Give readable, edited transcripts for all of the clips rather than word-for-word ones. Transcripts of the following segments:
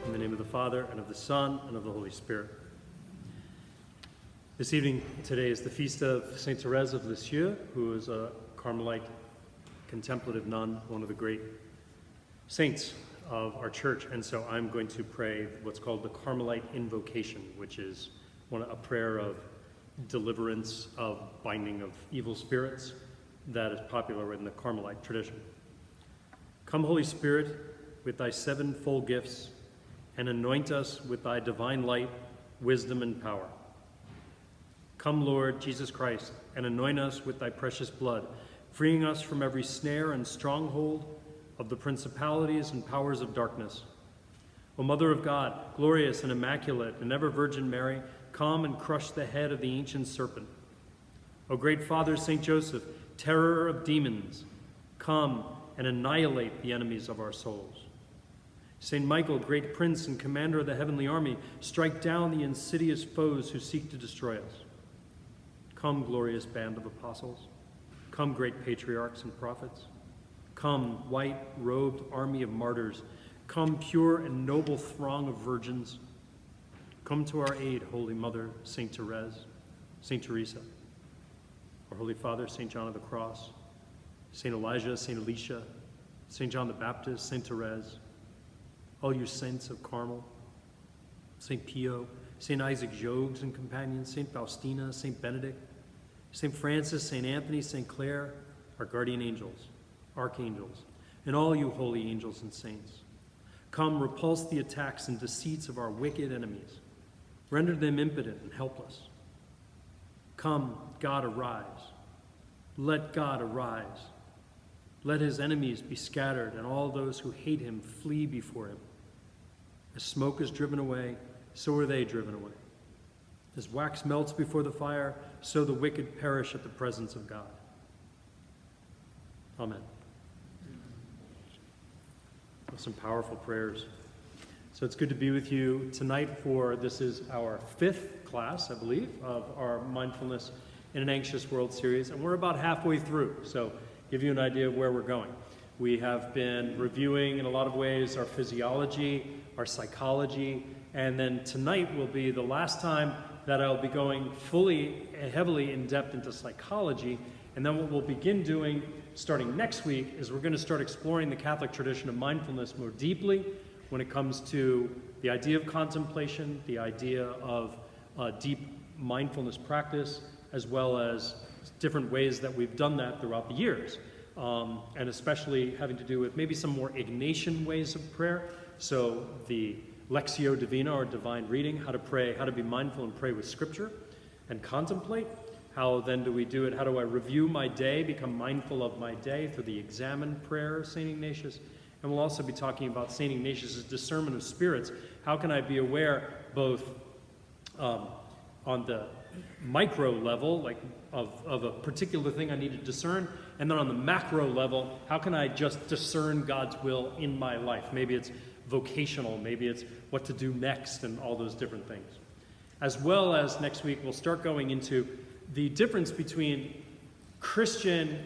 In the name of the Father, and of the Son, and of the Holy Spirit. This evening, today, is the feast of Saint Therese of Lisieux, who is a Carmelite contemplative nun, one of the great saints of our church. And so I'm going to pray what's called the Carmelite invocation, which is a prayer of deliverance, of binding of evil spirits that is popular in the Carmelite tradition. Come, Holy Spirit, with thy sevenfold gifts, and anoint us with thy divine light, wisdom, and power. Come, Lord Jesus Christ, and anoint us with thy precious blood, freeing us from every snare and stronghold of the principalities and powers of darkness. O Mother of God, glorious and immaculate and ever Virgin Mary, come and crush the head of the ancient serpent. O great Father Saint Joseph, terror of demons, come and annihilate the enemies of our souls. Saint Michael, great prince and commander of the heavenly army, strike down the insidious foes who seek to destroy us. Come, glorious band of apostles. Come, great patriarchs and prophets. Come, white-robed army of martyrs. Come, pure and noble throng of virgins. Come to our aid, Holy Mother, Saint Therese, Saint Teresa, our Holy Father, Saint John of the Cross, Saint Elijah, Saint Elisha, Saint John the Baptist, Saint Therese, all you saints of Carmel, Saint Pio, Saint Isaac Jogues and companions, Saint Faustina, Saint Benedict, Saint Francis, Saint Anthony, Saint Clare, our guardian angels, archangels, and all you holy angels and saints. Come, repulse the attacks and deceits of our wicked enemies. Render them impotent and helpless. Come, God, arise. Let God arise. Let his enemies be scattered, and all those who hate him flee before him. As smoke is driven away, so are they driven away. As wax melts before the fire, so the wicked perish at the presence of God. Amen. Some powerful prayers. So it's good to be with you tonight this is our 5th class, I believe, of our Mindfulness in an Anxious World series, and we're about halfway through, so give you an idea of where we're going. We have been reviewing in a lot of ways our physiology, our psychology, and then tonight will be the last time that I'll be going fully and heavily in depth into psychology. And then what we'll begin doing starting next week is we're going to start exploring the Catholic tradition of mindfulness more deeply when it comes to the idea of contemplation, the idea of deep mindfulness practice, as well as different ways that we've done that throughout the years. And especially having to do with maybe some more Ignatian ways of prayer. So the Lectio Divina, or divine reading, how to pray, how to be mindful and pray with Scripture and contemplate. How then do we do it? How do I review my day, become mindful of my day through the examen prayer of St. Ignatius? And we'll also be talking about St. Ignatius' discernment of spirits. How can I be aware both on the micro level, like of a particular thing I need to discern, and then on the macro level, how can I just discern God's will in my life? Maybe it's vocational, maybe it's what to do next, and all those different things. As well as next week, we'll start going into the difference between Christian,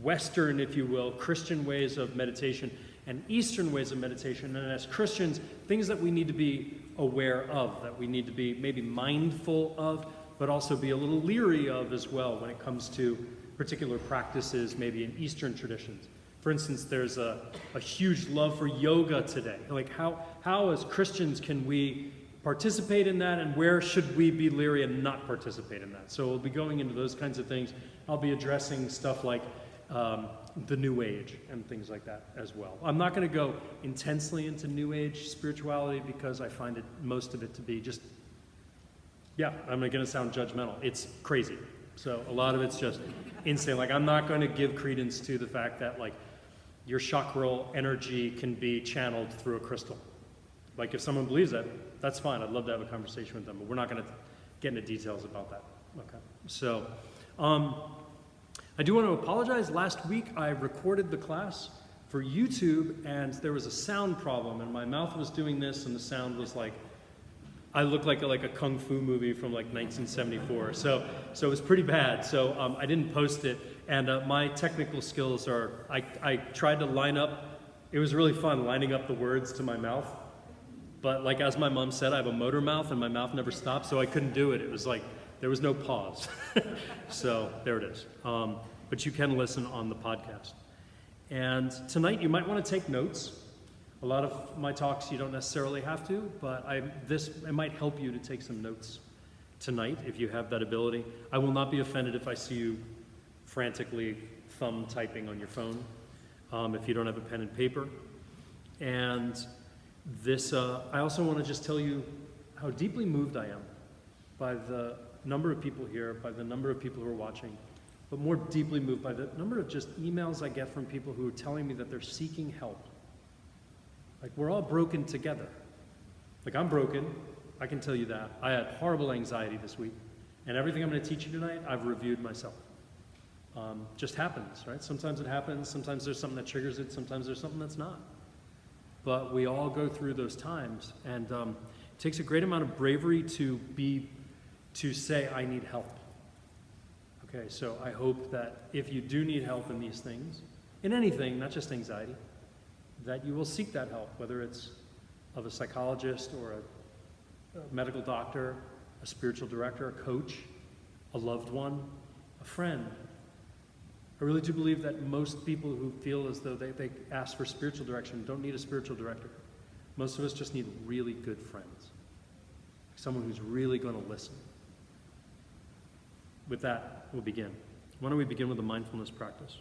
Western, if you will, Christian ways of meditation and Eastern ways of meditation. And as Christians, things that we need to be aware of, that we need to be maybe mindful of, but also be a little leery of as well when it comes to particular practices, maybe in Eastern traditions. For instance, there's a huge love for yoga today. Like how as Christians can we participate in that, and where should we be leery and not participate in that? So we'll be going into those kinds of things. I'll be addressing stuff like the New Age and things like that as well. I'm not going to go intensely into New Age spirituality because I find most of it to be just, I'm going to sound judgmental. It's crazy. So a lot of it's just insane. Like, I'm not going to give credence to the fact that like your chakral energy can be channeled through a crystal. Like, if someone believes that, that's fine. I'd love to have a conversation with them, but we're not going to get into details about that. Okay. So, I do want to apologize. Last week, I recorded the class for YouTube, and there was a sound problem, and my mouth was doing this, and the sound was like, I looked like a kung fu movie from like 1974. So it was pretty bad. So I didn't post it, and my technical skills I tried to line up. It was really fun lining up the words to my mouth. But like as my mom said, I have a motor mouth and my mouth never stops, so I couldn't do it. It was like, there was no pause. So there it is. But you can listen on the podcast. And tonight you might want to take notes. A lot of my talks you don't necessarily have to, but it might help you to take some notes tonight if you have that ability. I will not be offended if I see you frantically thumb typing on your phone if you don't have a pen and paper. And this, I also want to just tell you how deeply moved I am by the number of people here, by the number of people who are watching, but more deeply moved by the number of just emails I get from people who are telling me that they're seeking help. Like, we're all broken together. Like, I'm broken, I can tell you that. I had horrible anxiety this week, and everything I'm going to teach you tonight, I've reviewed myself. Just happens, right? Sometimes it happens, sometimes there's something that triggers it, sometimes there's something that's not. But we all go through those times, and it takes a great amount of bravery to say, I need help. Okay, so I hope that if you do need help in these things, in anything, not just anxiety, that you will seek that help, whether it's of a psychologist or a medical doctor, a spiritual director, a coach, a loved one, a friend. I really do believe that most people who feel as though they ask for spiritual direction don't need a spiritual director. Most of us just need really good friends, someone who's really going to listen. With that, we'll begin. Why don't we begin with a mindfulness practice?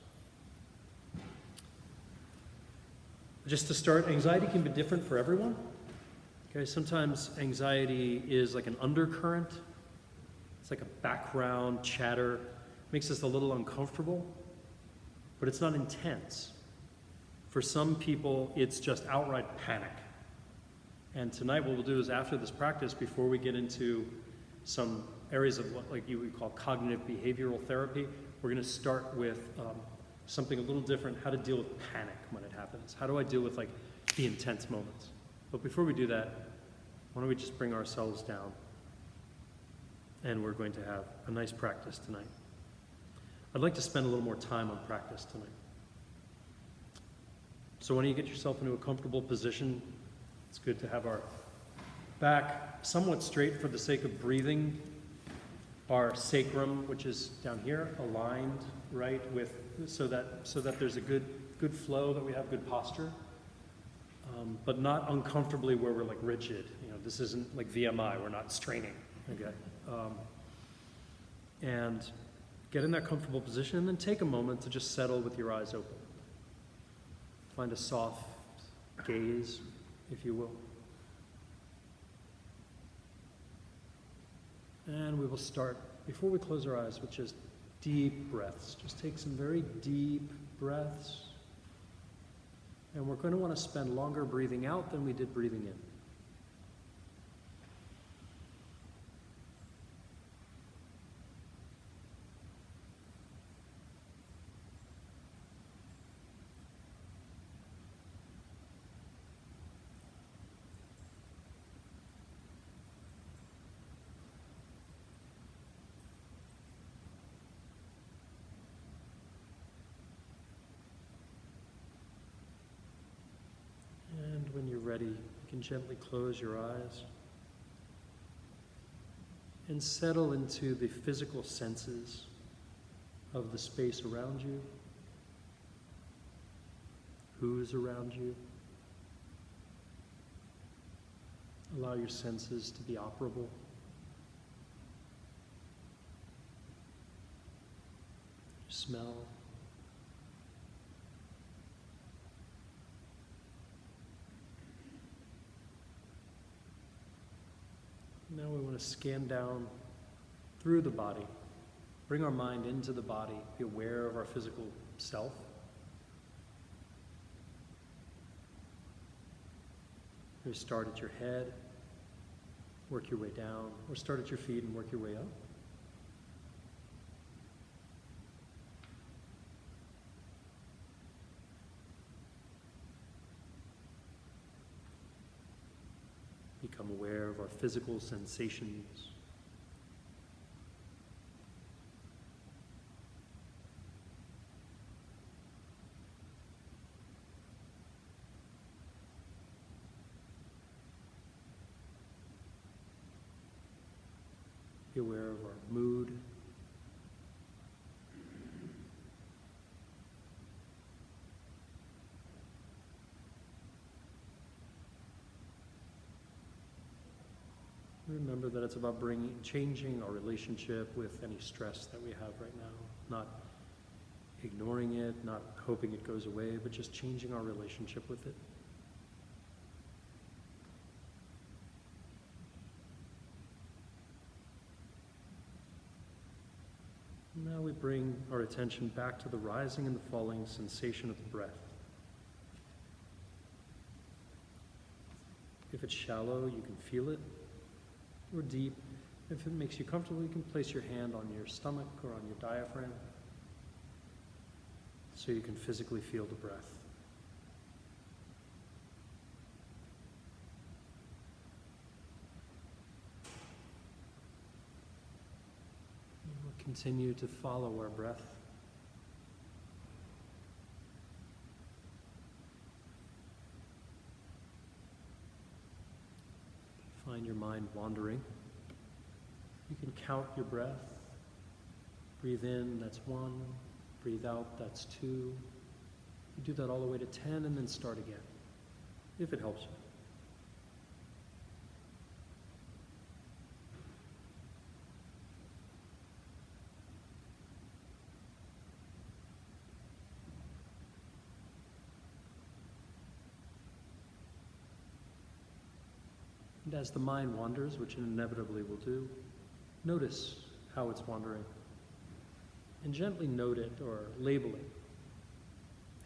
Just to start, anxiety can be different for everyone. Okay, sometimes anxiety is like an undercurrent. It's like a background chatter. Makes us a little uncomfortable, but it's not intense. For some people, it's just outright panic. And tonight what we'll do is after this practice, before we get into some areas of what like you would call cognitive behavioral therapy, we're going to start with something a little different, how to deal with panic when it happens. How do I deal with like the intense moments? But before we do that, why don't we just bring ourselves down, and we're going to have a nice practice tonight. I'd like to spend a little more time on practice tonight. So why don't you get yourself into a comfortable position. It's good to have our back somewhat straight for the sake of breathing. Our sacrum, which is down here, aligned, right, with so that there's a good flow, that we have good posture, but not uncomfortably where we're like rigid. You know, this isn't like VMI. We're not straining. Okay, and get in that comfortable position, and then take a moment to just settle with your eyes open. Find a soft gaze, if you will. And we will start, before we close our eyes, with just deep breaths. Just take some very deep breaths. And we're going to want to spend longer breathing out than we did breathing in. When you're ready, you can gently close your eyes and settle into the physical senses of the space around you, who's around you. Allow your senses to be operable. Smell. Now we want to scan down through the body, bring our mind into the body, be aware of our physical self. Maybe start at your head, work your way down, or start at your feet and work your way up. Become aware of our physical sensations. Be aware of our mood. Remember that it's about changing our relationship with any stress that we have right now, not ignoring it, not hoping it goes away, but just changing our relationship with it. Now we bring our attention back to the rising and the falling sensation of the breath. If it's shallow, you can feel it, or deep. If it makes you comfortable, you can place your hand on your stomach or on your diaphragm so you can physically feel the breath. And we'll continue to follow our breath. Find your mind wandering. You can count your breath. Breathe in, that's 1. Breathe out, that's 2. You do that all the way to 10 and then start again, if it helps you. And as the mind wanders, which it inevitably will do, notice how it's wandering. And gently note it or label it.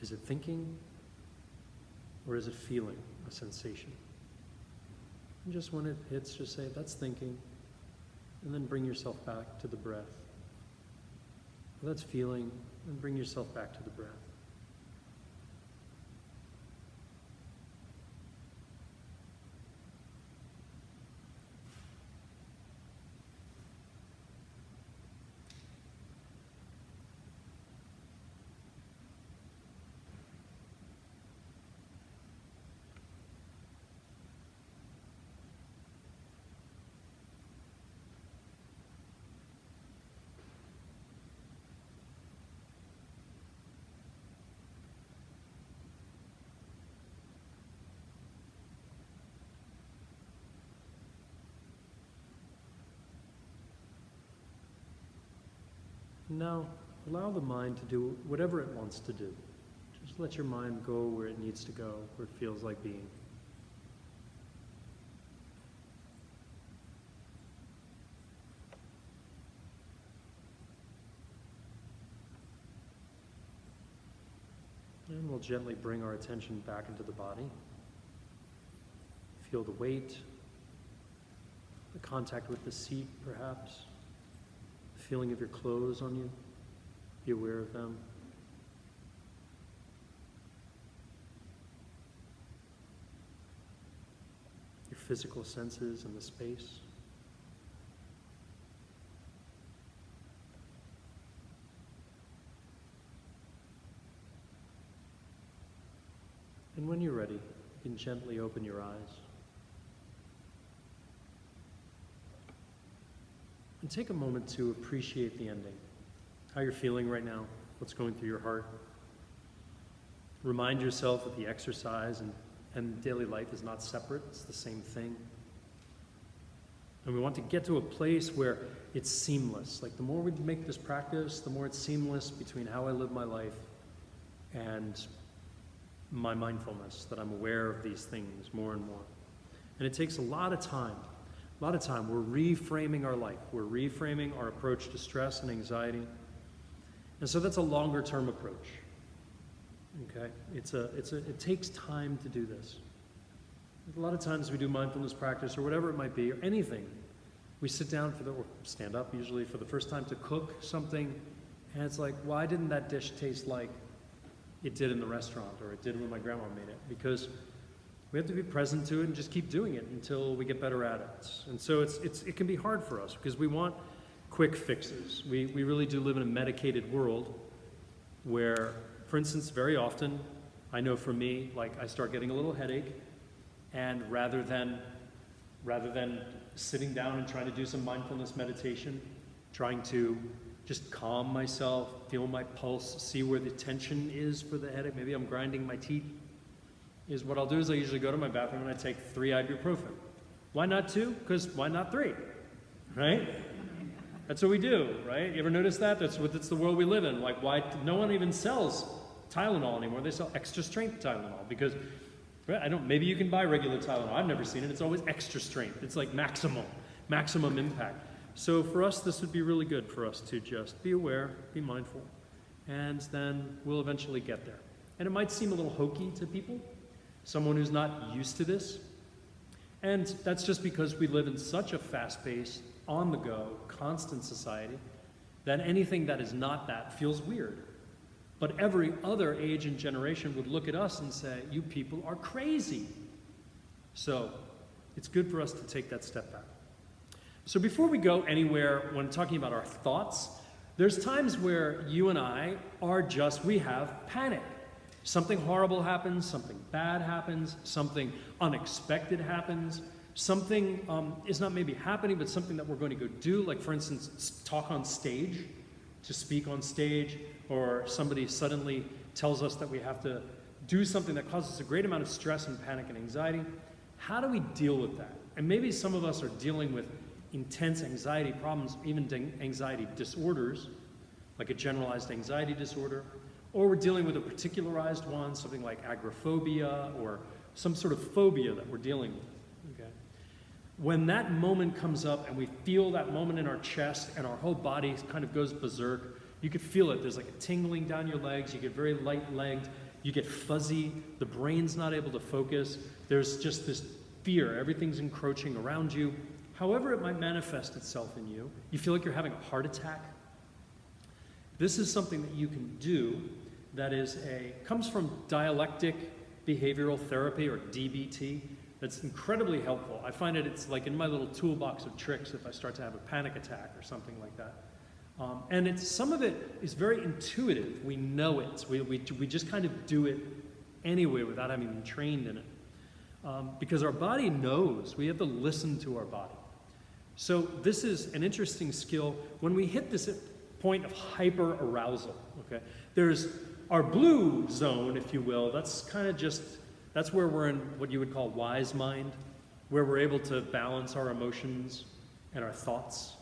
Is it thinking or is it feeling a sensation? And just when it hits, just say, that's thinking. And then bring yourself back to the breath. Well, that's feeling, and bring yourself back to the breath. Now, allow the mind to do whatever it wants to do. Just let your mind go where it needs to go, where it feels like being. And we'll gently bring our attention back into the body. Feel the weight, the contact with the seat, perhaps. Feeling of your clothes on you, be aware of them. Your physical senses and the space. And when you're ready, you can gently open your eyes. And take a moment to appreciate the ending, how you're feeling right now, what's going through your heart. Remind yourself that the exercise and daily life is not separate, it's the same thing. And we want to get to a place where it's seamless. Like the more we make this practice, the more it's seamless between how I live my life and my mindfulness, that I'm aware of these things more and more. And it takes a lot of time. A lot of time, we're reframing our life. We're reframing our approach to stress and anxiety. And so that's a longer term approach. Okay? It takes time to do this. A lot of times we do mindfulness practice or whatever it might be, or anything. We sit down or stand up usually for the first time to cook something, and it's like, why didn't that dish taste like it did in the restaurant or it did when my grandma made it? Because we have to be present to it and just keep doing it until we get better at it. And so it can be hard for us because we want quick fixes. We really do live in a medicated world where, for instance, very often, I know for me, like I start getting a little headache, and rather than rather than sitting down and trying to do some mindfulness meditation, trying to just calm myself, feel my pulse, see where the tension is for the headache. Maybe I'm grinding my teeth. Is what I'll do is I usually go to my bathroom and I take 3 ibuprofen. Why not 2? Because why not 3? Right? That's what we do, right? You ever notice that? That's the world we live in. Like, why no one even sells Tylenol anymore? They sell extra strength Tylenol because maybe you can buy regular Tylenol. I've never seen it. It's always extra strength. It's like maximum impact. So for us, this would be really good for us to just be aware, be mindful, and then we'll eventually get there. And it might seem a little hokey to people, someone who's not used to this. And that's just because we live in such a fast-paced, on-the-go, constant society that anything that is not that feels weird. But every other age and generation would look at us and say, you people are crazy. So it's good for us to take that step back. So before we go anywhere when talking about our thoughts, there's times where you and I we have panic. Something horrible happens, something bad happens, something unexpected happens, something is not maybe happening, but something that we're going to go do, like for instance, talk on stage, to speak on stage, or somebody suddenly tells us that we have to do something that causes a great amount of stress and panic and anxiety. How do we deal with that? And maybe some of us are dealing with intense anxiety problems, even anxiety disorders, like a generalized anxiety disorder, or we're dealing with a particularized one, something like agoraphobia, or some sort of phobia that we're dealing with, okay? When that moment comes up and we feel that moment in our chest and our whole body kind of goes berserk, you could feel it. There's like a tingling down your legs, you get very light-legged, you get fuzzy, the brain's not able to focus, there's just this fear, everything's encroaching around you. However it might manifest itself in you, you feel like you're having a heart attack. This is something that you can do that comes from dialectic behavioral therapy, or DBT, that's incredibly helpful. I find it's like in my little toolbox of tricks if I start to have a panic attack or something like that. And some of it is very intuitive. We know it. We just kind of do it anyway without having been trained in it. Because our body knows. We have to listen to our body. So this is an interesting skill. When we hit this point of hyper-arousal, okay, there's our blue zone, if you will, that's where we're in what you would call wise mind, where we're able to balance our emotions and our thoughts.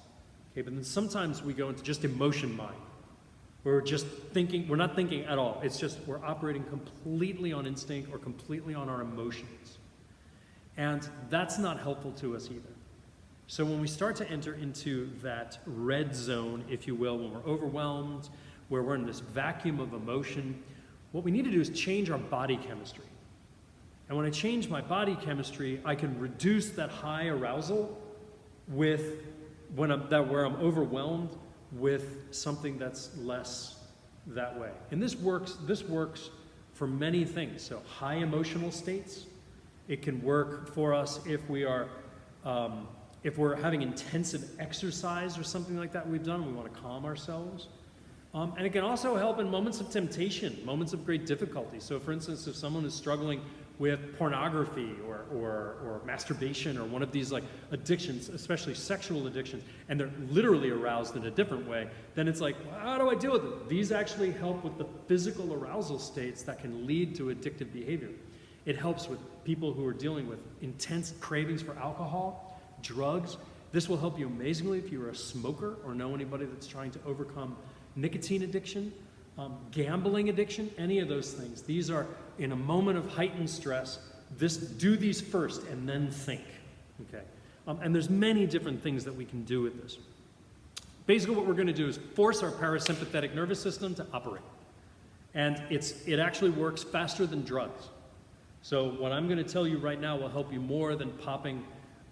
Okay, but then sometimes we go into just emotion mind, where we're not thinking at all. It's just we're operating completely on instinct or completely on our emotions. And that's not helpful to us either. So when we start to enter into that red zone, if you will, when we're overwhelmed, where we're in this vacuum of emotion, what we need to do is change our body chemistry. And when I change my body chemistry, I can reduce that high arousal where I'm overwhelmed with something that's less that way. And this works for many things. So high emotional states, it can work for us if we're having intensive exercise or something like that we've done, we want to calm ourselves. And it can also help in moments of temptation, moments of great difficulty. So for instance, if someone is struggling with pornography or masturbation or one of these like addictions, especially sexual addictions, and they're literally aroused in a different way, then it's like, well, how do I deal with it? These actually help with the physical arousal states that can lead to addictive behavior. It helps with people who are dealing with intense cravings for alcohol, drugs. This will help you amazingly if you're a smoker or know anybody that's trying to overcome nicotine addiction, gambling addiction, any of those things. These are, in a moment of heightened stress, do these first and then think, okay? And there's many different things that we can do with this. Basically what we're going to do is force our parasympathetic nervous system to operate. And it actually works faster than drugs. So what I'm going to tell you right now will help you more than popping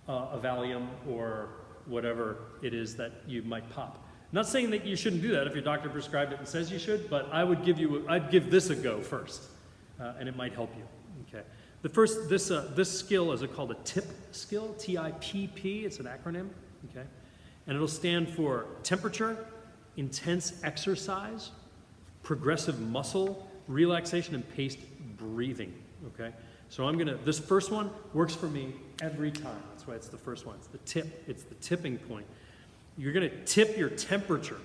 a Valium or whatever it is that you might pop. Not saying that you shouldn't do that if your doctor prescribed it and says you should, but I'd give this a go first, and it might help you. Okay. This skill is called a TIP skill, T-I-P-P. It's an acronym. Okay, and it'll stand for temperature, intense exercise, progressive muscle relaxation, and paced breathing. Okay. So this first one works for me every time. That's why it's the first one. It's the tip. It's the tipping point. You're going to tip your temperature.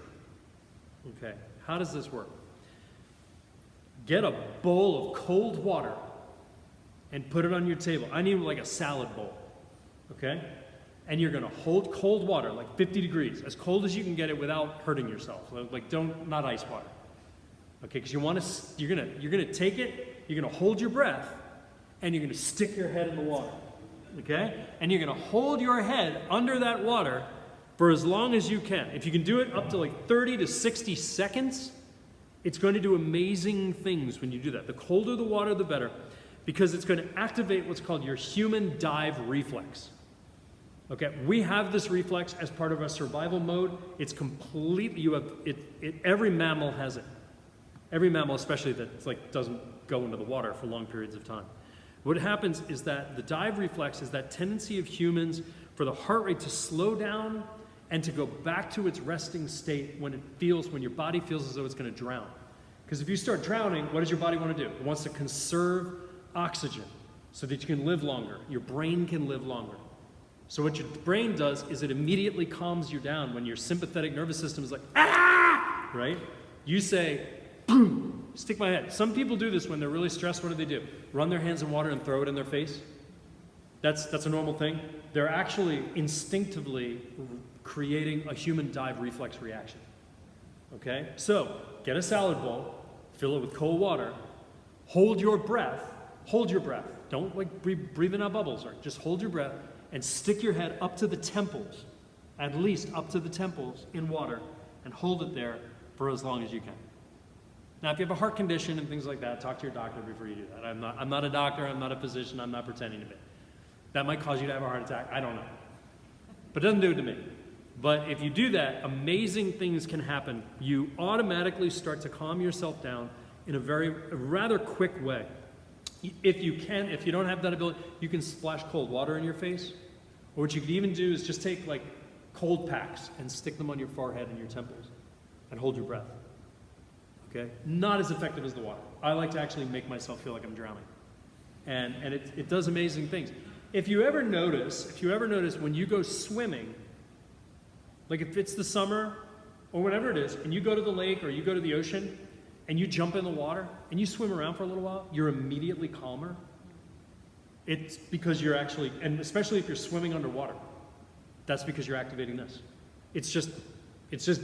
Okay, how does this work? Get a bowl of cold water and put it on your table. I need like a salad bowl, okay? And you're gonna hold cold water, like 50 degrees, as cold as you can get it without hurting yourself. Like not ice water, okay? Because you're gonna take it, you're gonna hold your breath, and you're gonna stick your head in the water, okay? And you're gonna hold your head under that water for as long as you can. If you can do it up to like 30 to 60 seconds, it's going to do amazing things when you do that. The colder the water, the better, because it's going to activate what's called your human dive reflex. Okay, we have this reflex as part of our survival mode. It's completely, every mammal has it. Every mammal, especially that doesn't go into the water for long periods of time. What happens is that the dive reflex is that tendency of humans for the heart rate to slow down and to go back to its resting state when your body feels as though it's going to drown. Because if you start drowning, what does your body want to do? It wants to conserve oxygen so that you can live longer. Your brain can live longer. So what your brain does is it immediately calms you down when your sympathetic nervous system is like, ah, right? You say, boom, stick my head. Some people do this when they're really stressed. What do? Run their hands in water and throw it in their face. That's a normal thing. They're actually instinctively creating a human dive reflex reaction. Okay? So, get a salad bowl, fill it with cold water, hold your breath. Don't breathe in out bubbles, or just hold your breath and stick your head up to the temples, at least up to the temples in water, and hold it there for as long as you can. Now, if you have a heart condition and things like that, talk to your doctor before you do that. I'm not a doctor, I'm not a physician, I'm not pretending to be. That might cause you to have a heart attack, I don't know. But it doesn't do it to me. But if you do that, amazing things can happen. You automatically start to calm yourself down in a rather quick way. If you don't have that ability, you can splash cold water in your face. Or what you could even do is just take like cold packs and stick them on your forehead and your temples and hold your breath. Okay? Not as effective as the water. I like to actually make myself feel like I'm drowning. And it does amazing things. If you ever notice when you go swimming, like if it's the summer or whatever it is, and you go to the lake or you go to the ocean and you jump in the water and you swim around for a little while, you're immediately calmer. It's because you're actually, and especially if you're swimming underwater, that's because you're activating this. It's just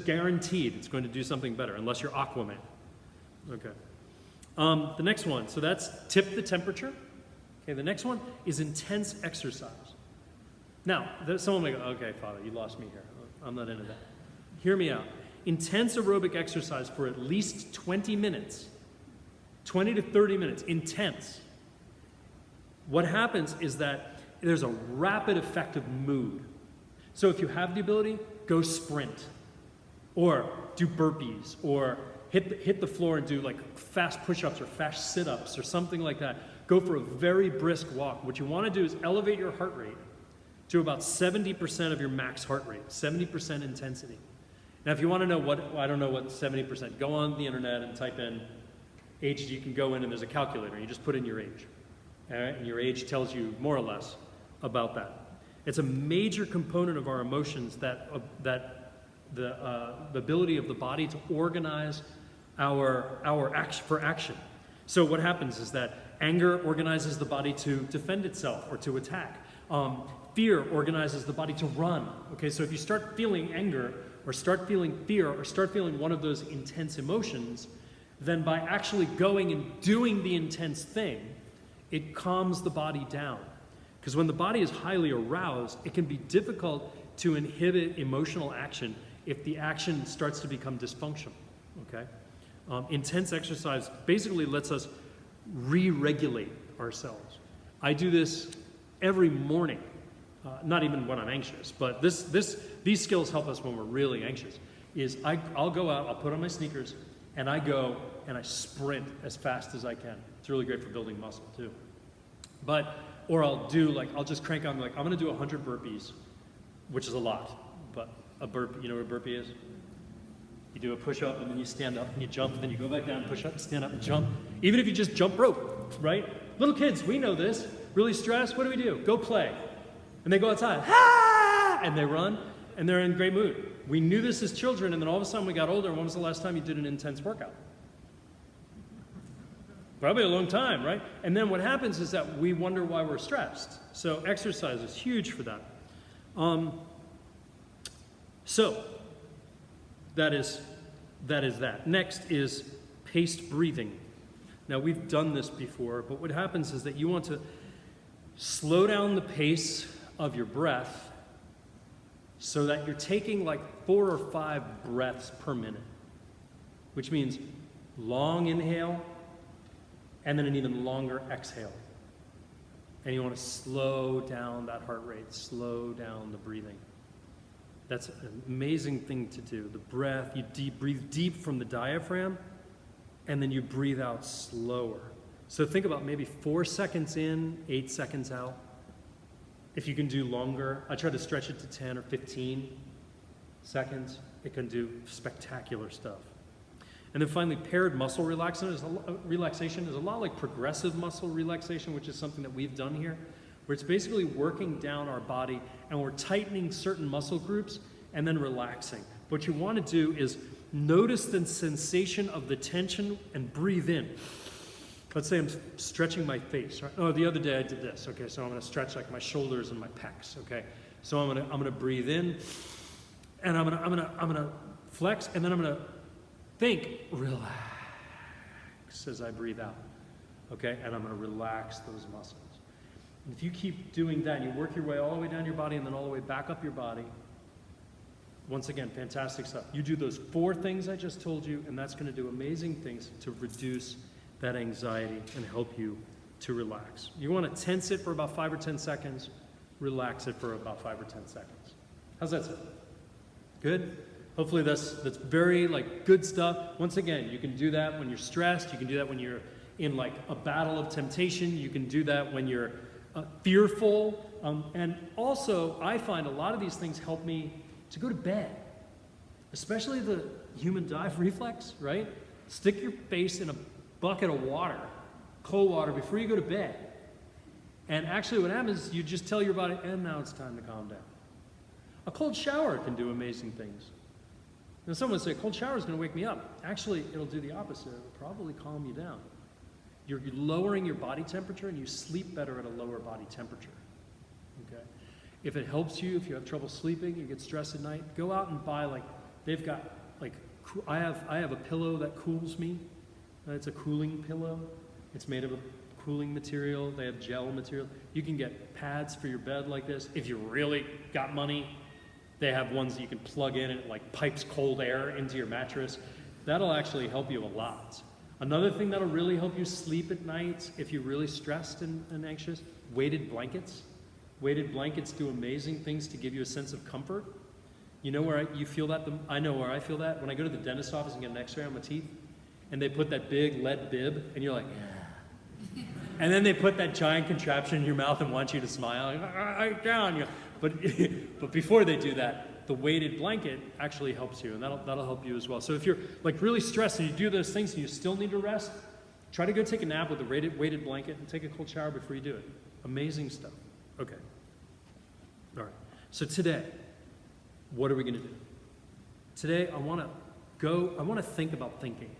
guaranteed it's going to do something better, unless you're Aquaman. Okay. The next one, so that's tip the temperature. Okay, the next one is intense exercise. Now, someone may go, okay, Father, you lost me here. I'm not into that. Hear me out. Intense aerobic exercise for at least 20 minutes, 20 to 30 minutes, intense. What happens is that there's a rapid effect of mood. So if you have the ability, go sprint, or do burpees, or hit the floor and do like fast push-ups or fast sit-ups or something like that. Go for a very brisk walk. What you want to do is elevate your heart rate to about 70% of your max heart rate, 70% intensity. Now, if you want to know I don't know what 70%, go on the internet and type in age. You can go in and there's a calculator. You just put in your age. All right? And your age tells you more or less about that. It's a major component of our emotions that the ability of the body to organize our action for action. So what happens is that anger organizes the body to defend itself or to attack. Fear organizes the body to run. Okay, so if you start feeling anger or start feeling fear or start feeling one of those intense emotions, then by actually going and doing the intense thing, it calms the body down. Because when the body is highly aroused, it can be difficult to inhibit emotional action if the action starts to become dysfunctional. Okay? Intense exercise basically lets us re-regulate ourselves. I do this every morning, not even when I'm anxious, but these skills help us when we're really anxious. I'll go out, I'll put on my sneakers, and I go and I sprint as fast as I can. It's really great for building muscle too. Or I'll just crank on, I'm gonna do 100 burpees, which is a lot, but a burpee, you know what a burpee is? You do a push-up, and then you stand up, and you jump, and then you go back down, push up, stand up, and jump. Even if you just jump rope, right? Little kids, we know this. Really stressed, what do? Go play. And they go outside, ah! And they run, and they're in great mood. We knew this as children, and then all of a sudden we got older, and when was the last time you did an intense workout? Probably a long time, right? And then what happens is that we wonder why we're stressed. So exercise is huge for that. So that is that. Next is paced breathing. Now we've done this before, but what happens is that you want to slow down the pace of your breath so that you're taking like 4 or 5 breaths per minute, which means long inhale and then an even longer exhale. And you want to slow down that heart rate, slow down the breathing. That's an amazing thing to do. The breath, you breathe deep from the diaphragm, and then you breathe out slower. So think about maybe 4 seconds in, 8 seconds out. If you can do longer, I try to stretch it to 10 or 15 seconds. It can do spectacular stuff. And then finally, paired muscle relaxation is a lot like progressive muscle relaxation, which is something that we've done here, where it's basically working down our body and we're tightening certain muscle groups and then relaxing. What you want to do is notice the sensation of the tension and breathe in. Let's say I'm stretching my face. Right? Oh, the other day I did this. Okay, so I'm going to stretch like my shoulders and my pecs. Okay, so I'm going to breathe in, and I'm going to flex, and then I'm going to think, relax as I breathe out. Okay, and I'm going to relax those muscles. And if you keep doing that, and you work your way all the way down your body and then all the way back up your body. Once again, fantastic stuff. You do those 4 things I just told you, and that's going to do amazing things to reduce that anxiety and help you to relax. You want to tense it for about 5 or 10 seconds, relax it for about 5 or 10 seconds. How's that sound? Good? Hopefully that's very good stuff. Once again, you can do that when you're stressed, you can do that when you're in like a battle of temptation, you can do that when you're fearful, and also I find a lot of these things help me to go to bed, especially the human dive reflex, right? Stick your face in a bucket of water, cold water, before you go to bed. And actually what happens is you just tell your body, and now it's time to calm down. A cold shower can do amazing things. Now someone would say, a cold shower is going to wake me up. Actually, it'll do the opposite. It'll probably calm you down. You're lowering your body temperature, and you sleep better at a lower body temperature. Okay? If it helps you, if you have trouble sleeping, you get stressed at night, go out and buy they've got I have a pillow that cools me. It's a cooling pillow. It's made of a cooling material. They have gel material. You can get pads for your bed like this. If you really got money, they have ones that you can plug in and it pipes cold air into your mattress. That'll actually help you a lot. Another thing that'll really help you sleep at night if you're really stressed and anxious, weighted blankets. Weighted blankets do amazing things to give you a sense of comfort. You know where you feel that? I know where I feel that. When I go to the dentist's office and get an x-ray on my teeth, and they put that big lead bib, and you're like, yeah. And then they put that giant contraption in your mouth and want you to smile. But before they do that, the weighted blanket actually helps you, and that'll help you as well. So if you're really stressed and you do those things and you still need to rest, try to go take a nap with a weighted blanket and take a cold shower before you do it. Amazing stuff. Okay. All right. So today, what are we going to do? Today, I want to think about thinking.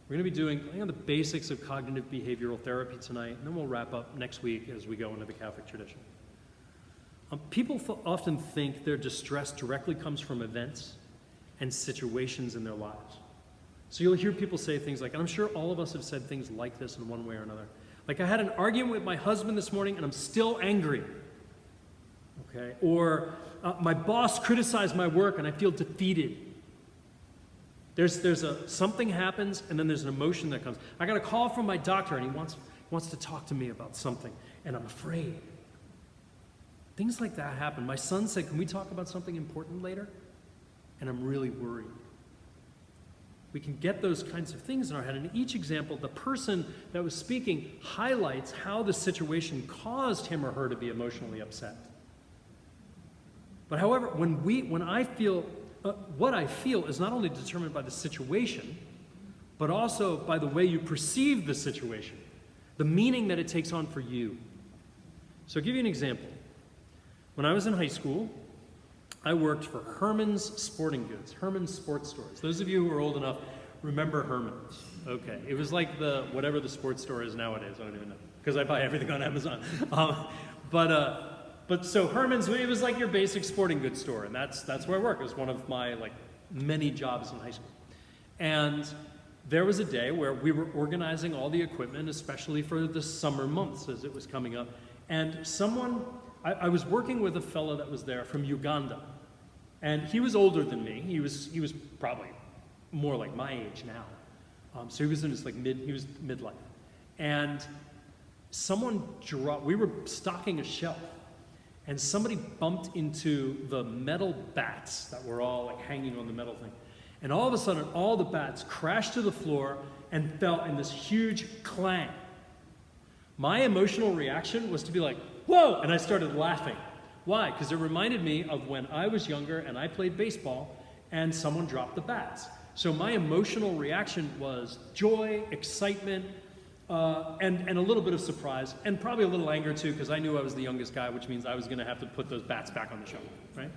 We're going to be doing the basics of cognitive behavioral therapy tonight, and then we'll wrap up next week as we go into the Catholic tradition. People often think their distress directly comes from events and situations in their lives. So you'll hear people say things like, and I'm sure all of us have said things like this in one way or another. Like, I had an argument with my husband this morning and I'm still angry. Okay? Or my boss criticized my work and I feel defeated. There's something happens and then there's an emotion that comes. I got a call from my doctor and he wants to talk to me about something and I'm afraid. Things like that happen. My son said, can we talk about something important later? And I'm really worried. We can get those kinds of things in our head. And in each example, the person that was speaking highlights how the situation caused him or her to be emotionally upset. But however, when I feel, what I feel is not only determined by the situation, but also by the way you perceive the situation, the meaning that it takes on for you. So I'll give you an example. When I was in high school, I worked for Herman's Sporting Goods, Herman's Sports Stores. Those of you who are old enough remember Herman's. Okay, it was like whatever the sports store is nowadays. I don't even know, because I buy everything on Amazon. But so Herman's, it was like your basic sporting goods store, and that's where I worked. It was one of my many jobs in high school. And there was a day where we were organizing all the equipment, especially for the summer months as it was coming up. And I was working with a fellow that was there from Uganda. And he was older than me. He was probably more like my age now. So he was in his midlife. And we were stocking a shelf. And somebody bumped into the metal bats that were all hanging on the metal thing. And all of a sudden, all the bats crashed to the floor and fell in this huge clang. My emotional reaction was to be like, whoa! And I started laughing. Why? Because it reminded me of when I was younger and I played baseball and someone dropped the bats. So my emotional reaction was joy, excitement, and a little bit of surprise, and probably a little anger too, because I knew I was the youngest guy, which means I was going to have to put those bats back on the shelf, right?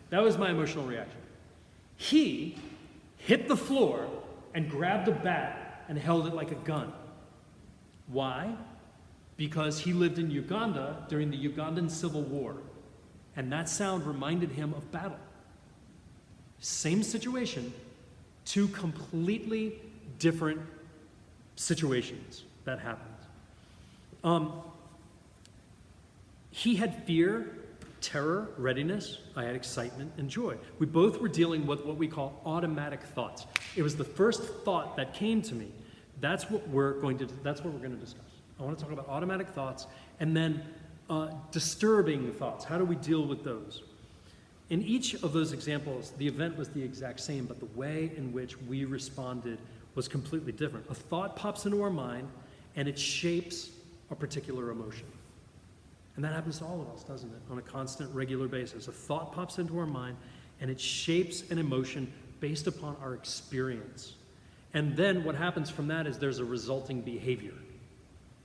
That was my emotional reaction. He hit the floor and grabbed a bat and held it like a gun. Why? Because he lived in Uganda during the Ugandan Civil War, and that sound reminded him of battle. Same situation, two completely different situations that happened. He had fear, terror, readiness. I had excitement and joy. We both were dealing with what we call automatic thoughts. It was the first thought that came to me. That's what we're going to discuss. I want to talk about automatic thoughts and then disturbing thoughts. How do we deal with those? In each of those examples, the event was the exact same, but the way in which we responded was completely different. A thought pops into our mind, and it shapes a particular emotion. And that happens to all of us, doesn't it? On a constant, regular basis. A thought pops into our mind, and it shapes an emotion based upon our experience. And then what happens from that is there's a resulting behavior.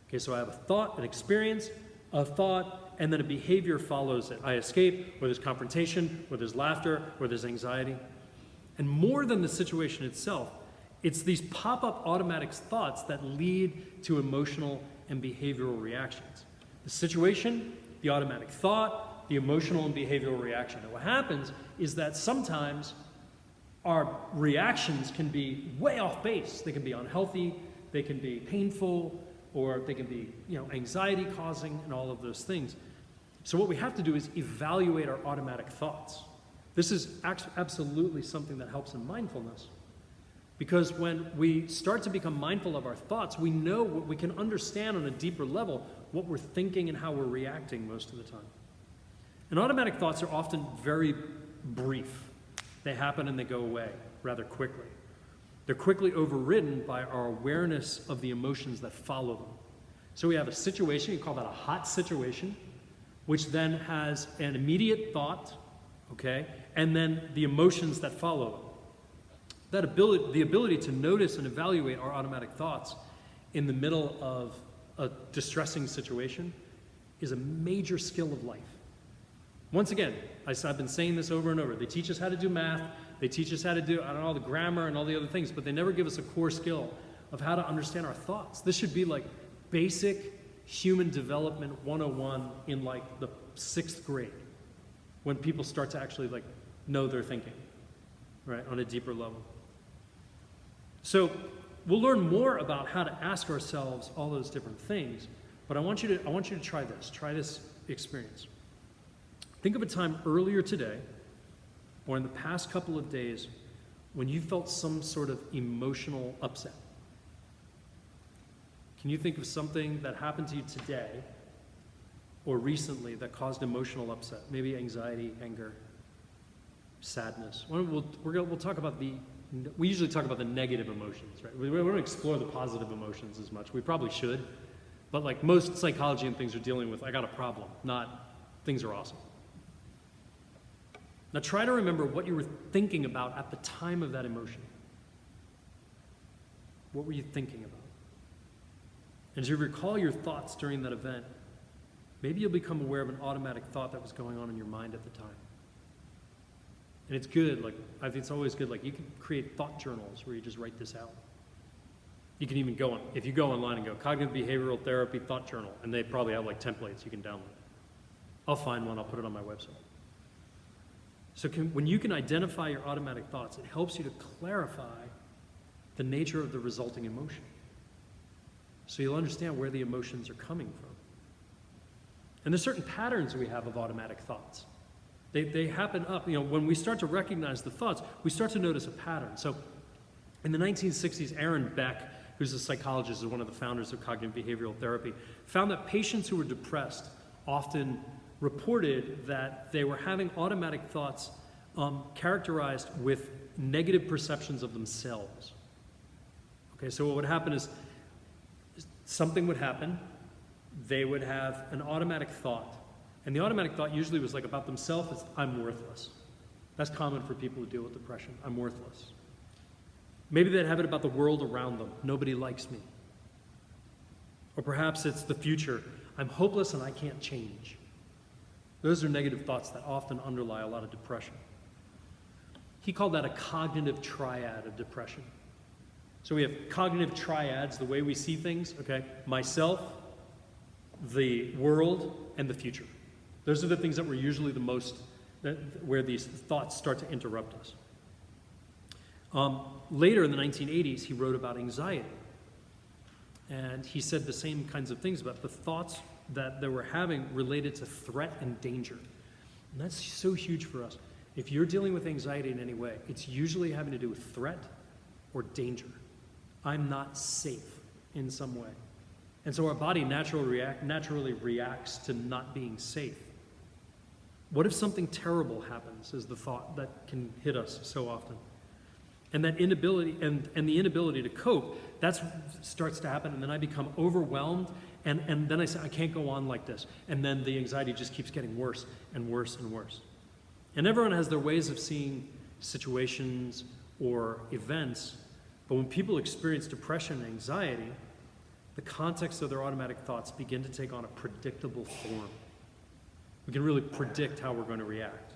Okay, so I have a thought, an experience, a thought, and then a behavior follows it. I escape, or there's confrontation, or there's laughter, or there's anxiety. And more than the situation itself, it's these pop-up automatic thoughts that lead to emotional and behavioral reactions. The situation, the automatic thought, the emotional and behavioral reaction. And what happens is that sometimes our reactions can be way off base. They can be unhealthy, they can be painful, or they can be, anxiety causing and all of those things. So what we have to do is evaluate our automatic thoughts. This is absolutely something that helps in mindfulness. Because when we start to become mindful of our thoughts, we can understand on a deeper level what we're thinking and how we're reacting most of the time. And automatic thoughts are often very brief. They happen and they go away rather quickly. They're quickly overridden by our awareness of the emotions that follow them. So we have a situation, you call that a hot situation, which then has an immediate thought, okay, and then the emotions that follow it. The ability to notice and evaluate our automatic thoughts in the middle of a distressing situation is a major skill of life. Once again, I've been saying this over and over. They teach us how to do math. They teach us how to do, the grammar and all the other things, but they never give us a core skill of how to understand our thoughts. This should be like basic human development 101 in the 6th grade, when people start to actually know their thinking, right, on a deeper level. So we'll learn more about how to ask ourselves all those different things, but I want you to try this experience. Think of a time earlier today or in the past couple of days when you felt some sort of emotional upset. Can you think of something that happened to you today or recently that caused emotional upset? Maybe anxiety, anger, sadness. We'll talk about we usually talk about the negative emotions, right? We don't explore the positive emotions as much. We probably should, but most psychology and things are dealing with, I got a problem, not things are awesome. Now try to remember what you were thinking about at the time of that emotion. What were you thinking about? And as you recall your thoughts during that event, maybe you'll become aware of an automatic thought that was going on in your mind at the time. And it's good, like, I think it's always good, like, you can create thought journals where you just write this out. You can even go on, if you go online and go, cognitive behavioral therapy thought journal, and they probably have like templates you can download. I'll find one, I'll put it on my website. So when you can identify your automatic thoughts, it helps you to clarify the nature of the resulting emotion. So you'll understand where the emotions are coming from. And there's certain patterns we have of automatic thoughts. They happen up, when we start to recognize the thoughts, we start to notice a pattern. So in the 1960s, Aaron Beck, who's a psychologist and one of the founders of cognitive behavioral therapy, found that patients who were depressed often reported that they were having automatic thoughts characterized with negative perceptions of themselves. Okay, so what would happen is something would happen, they would have an automatic thought, and the automatic thought usually was like about themselves, it's, I'm worthless. That's common for people who deal with depression, I'm worthless. Maybe they'd have it about the world around them, nobody likes me. Or perhaps it's the future, I'm hopeless and I can't change. Those are negative thoughts that often underlie a lot of depression. He called that a cognitive triad of depression. So we have cognitive triads, the way we see things, okay? Myself, the world, and the future. Those are the things that were usually the most, where these thoughts start to interrupt us. Later in the 1980s, he wrote about anxiety. And he said the same kinds of things about the thoughts that they were having related to threat and danger. And that's so huge for us. If you're dealing with anxiety in any way, it's usually having to do with threat or danger. I'm not safe in some way. And so our body naturally reacts to not being safe. What if something terrible happens is the thought that can hit us so often. And that inability, and the inability to cope, that starts to happen, and then I become overwhelmed, and then I say, I can't go on like this. And then the anxiety just keeps getting worse and worse and worse. And everyone has their ways of seeing situations or events, but when people experience depression and anxiety, the context of their automatic thoughts begin to take on a predictable form. We can really predict how we're going to react.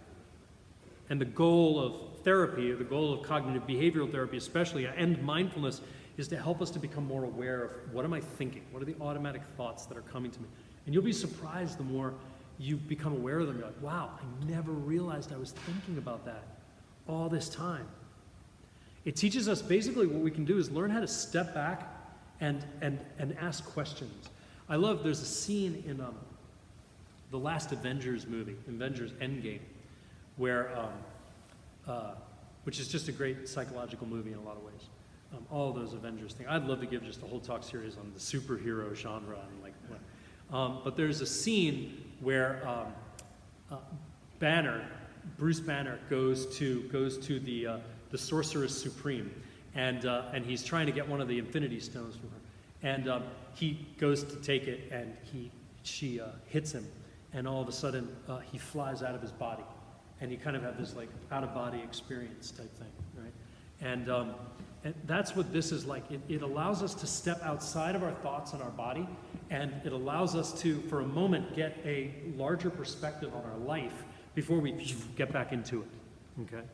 And the goal of therapy, or the goal of cognitive behavioral therapy especially, and mindfulness, is to help us to become more aware of what am I thinking? What are the automatic thoughts that are coming to me? And you'll be surprised the more you become aware of them. You're like, wow, I never realized I was thinking about that all this time. It teaches us basically what we can do is learn how to step back and ask questions. I love, there's a scene in the last Avengers movie, Avengers Endgame, where, which is just a great psychological movie in a lot of ways. All those Avengers things. I'd love to give just a whole talk series on the superhero genre and like what. But there's a scene where Bruce Banner goes to the Sorceress Supreme, and he's trying to get one of the Infinity Stones from her, and he goes to take it, and she hits him, and all of a sudden he flies out of his body, and you kind of have this like out-of-body experience type thing, right? And that's what this is like. It allows us to step outside of our thoughts and our body, and it allows us to, for a moment, get a larger perspective on our life before we get back into it, okay?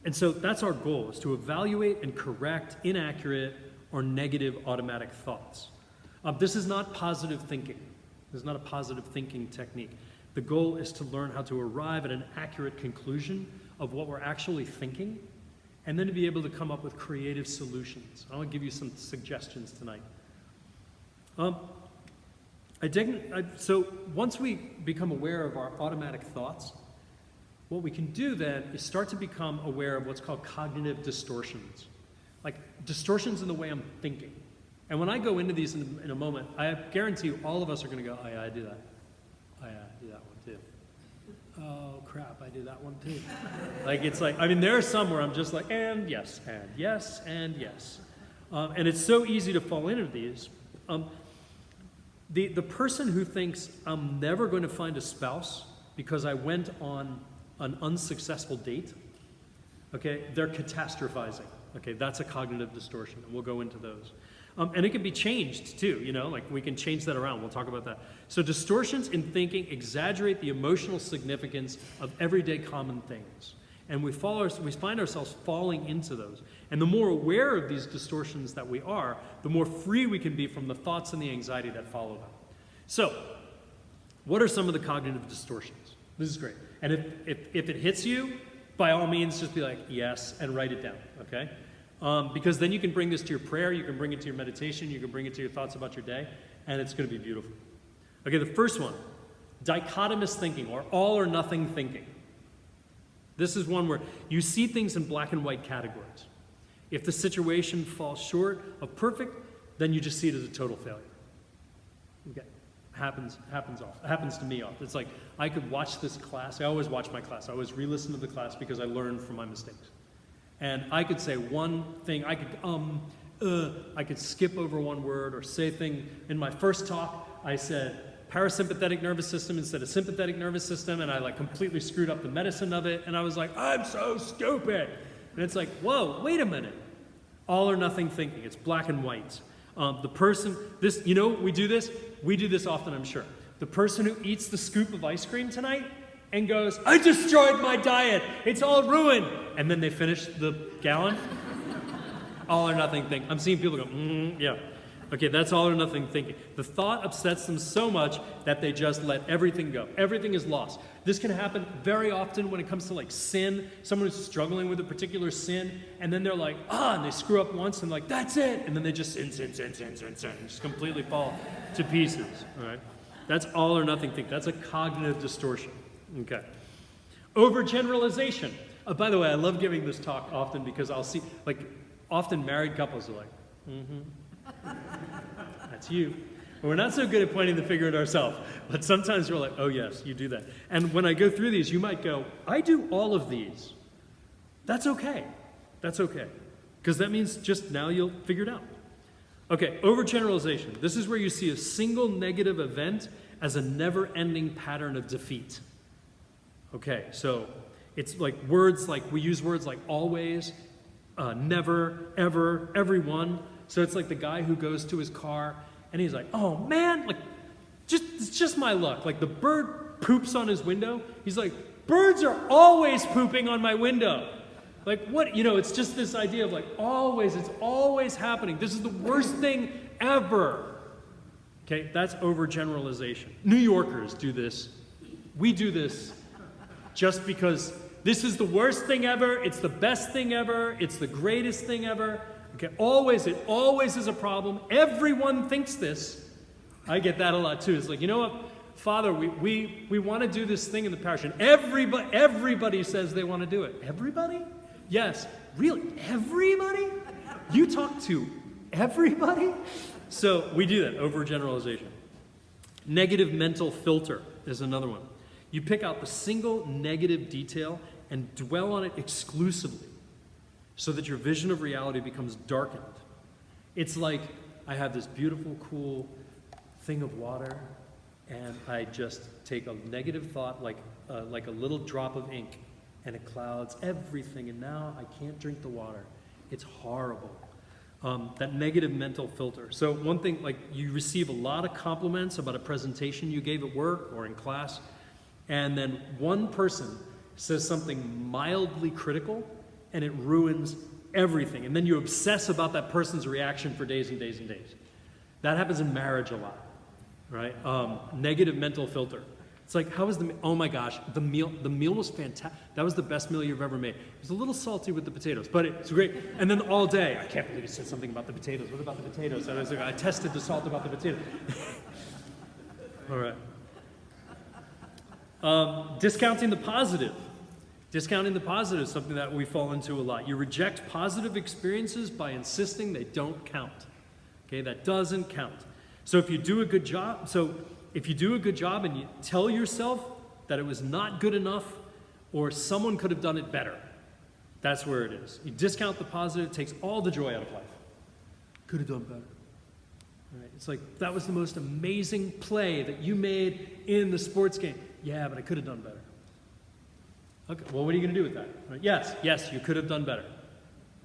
And so that's our goal, is to evaluate and correct inaccurate or negative automatic thoughts. This is not positive thinking. This is not a positive thinking technique. The goal is to learn how to arrive at an accurate conclusion of what we're actually thinking, and then to be able to come up with creative solutions. I want to give you some suggestions tonight. So once we become aware of our automatic thoughts, what we can do then is start to become aware of what's called cognitive distortions, like distortions in the way I'm thinking. And when I go into these in a moment, I guarantee you all of us are going to go, oh yeah, I do that. Oh yeah, I do that one too. Oh crap, I do that one too. Like it's like, I mean, there are some where I'm just like, and yes, and yes, and yes. And it's so easy to fall into these. The person who thinks I'm never going to find a spouse because I went on an unsuccessful date, okay, they're catastrophizing. Okay, that's a cognitive distortion, and we'll go into those. And it can be changed too, like we can change that around. We'll talk about that. So distortions in thinking exaggerate the emotional significance of everyday common things. And we find ourselves falling into those. And the more aware of these distortions that we are, the more free we can be from the thoughts and the anxiety that follow them. So, what are some of the cognitive distortions? This is great. And if it hits you, by all means, just be like, yes, and write it down, okay? Because then you can bring this to your prayer, you can bring it to your meditation, you can bring it to your thoughts about your day, and it's going to be beautiful. Okay, the first one, dichotomous thinking, or all or nothing thinking. This is one where you see things in black and white categories. If the situation falls short of perfect, then you just see it as a total failure. Okay, happens to me often. It's like I could watch this class. I always watch my class. I always re-listen to the class because I learn from my mistakes. And I could say one thing. I could skip over one word or say a thing. In my first talk, I said parasympathetic nervous system instead of sympathetic nervous system, and I completely screwed up the medicine of it, and I was like, I'm so stupid. And it's like, whoa, wait a minute. All or nothing thinking. It's black and white. The person, we do this often, I'm sure. The person who eats the scoop of ice cream tonight and goes, I destroyed my diet, it's all ruined. And then they finish the gallon. All or nothing thinking. I'm seeing people go, yeah. Okay, that's all or nothing thinking. The thought upsets them so much that they just let everything go. Everything is lost. This can happen very often when it comes to sin. Someone who's struggling with a particular sin, and then they're like, and they screw up once, and that's it. And then they just sin, and just completely fall to pieces. All right? That's all or nothing thinking. That's a cognitive distortion. Okay. Overgeneralization. By the way, I love giving this talk often because I'll see, often married couples are like, that's you. But we're not so good at pointing the finger at ourselves. But sometimes we're like, oh yes, you do that. And when I go through these, you might go, I do all of these. That's okay. That's okay. Because that means just now you'll figure it out. Okay, overgeneralization. This is where you see a single negative event as a never-ending pattern of defeat. Okay, so it's we use words like always, never, ever, everyone. So it's like the guy who goes to his car and he's like, oh man, it's just my luck. The bird poops on his window. He's like, birds are always pooping on my window. What, it's just this idea of always, it's always happening. This is the worst thing ever. Okay, that's overgeneralization. New Yorkers do this. We do this just because this is the worst thing ever, it's the best thing ever, it's the greatest thing ever. Okay, it always is a problem. Everyone thinks this. I get that a lot too. It's you know what, Father, we want to do this thing in the parish, and everybody says they want to do it. Everybody? Yes. Really? Everybody? You talk to everybody? So we do that, overgeneralization. Negative mental filter is another one. You pick out the single negative detail and dwell on it exclusively, so that your vision of reality becomes darkened. It's like I have this beautiful, cool thing of water, and I just take a negative thought like a little drop of ink, and it clouds everything, and now I can't drink the water. It's horrible. That negative mental filter. So one thing, you receive a lot of compliments about a presentation you gave at work or in class, and then one person says something mildly critical, and it ruins everything. And then you obsess about that person's reaction for days and days and days. That happens in marriage a lot, right? Negative mental filter. It's how was oh my gosh, the meal was fantastic. That was the best meal you've ever made. It was a little salty with the potatoes, but it's great. And then all day, I can't believe you said something about the potatoes. What about the potatoes? And I was I tested the salt about the potatoes. All right. Discounting the positive. Discounting the positive is something that we fall into a lot. You reject positive experiences by insisting they don't count. Okay, that doesn't count. So if you do a good job, and you tell yourself that it was not good enough or someone could have done it better, that's where it is. You discount the positive, it takes all the joy out of life. Could have done better. All right, it's that was the most amazing play that you made in the sports game. Yeah, but I could have done better. Okay, well, what are you going to do with that? Right? Yes, you could have done better.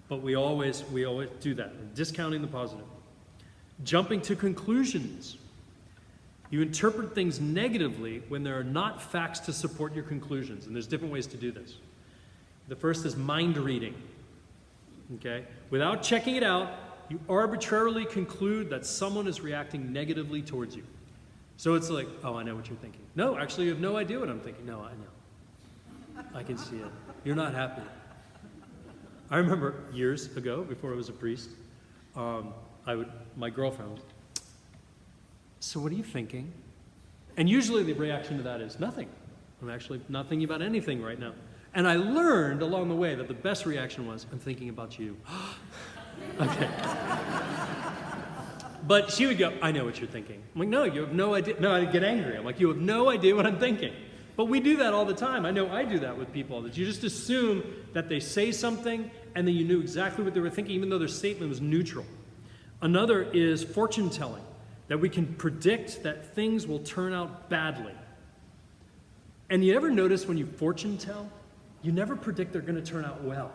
But we always do that, discounting the positive. Jumping to conclusions. You interpret things negatively when there are not facts to support your conclusions, and there's different ways to do this. The first is mind reading. Okay? Without checking it out, you arbitrarily conclude that someone is reacting negatively towards you. So it's like, oh, I know what you're thinking. No, actually, you have no idea what I'm thinking. No, I know. I can see it. You're not happy. I remember years ago, before I was a priest, my girlfriend, so what are you thinking? And usually the reaction to that is nothing. I'm actually not thinking about anything right now. And I learned along the way that the best reaction was, I'm thinking about you. Okay. But she would go, I know what you're thinking. I'm like, no, you have no idea. No, I'd get angry. I'm like, you have no idea what I'm thinking. But we do that all the time. I know I do that with people. That you just assume that they say something and then you knew exactly what they were thinking, even though their statement was neutral. Another is fortune telling, that we can predict that things will turn out badly. And you ever notice when you fortune tell, you never predict they're going to turn out well.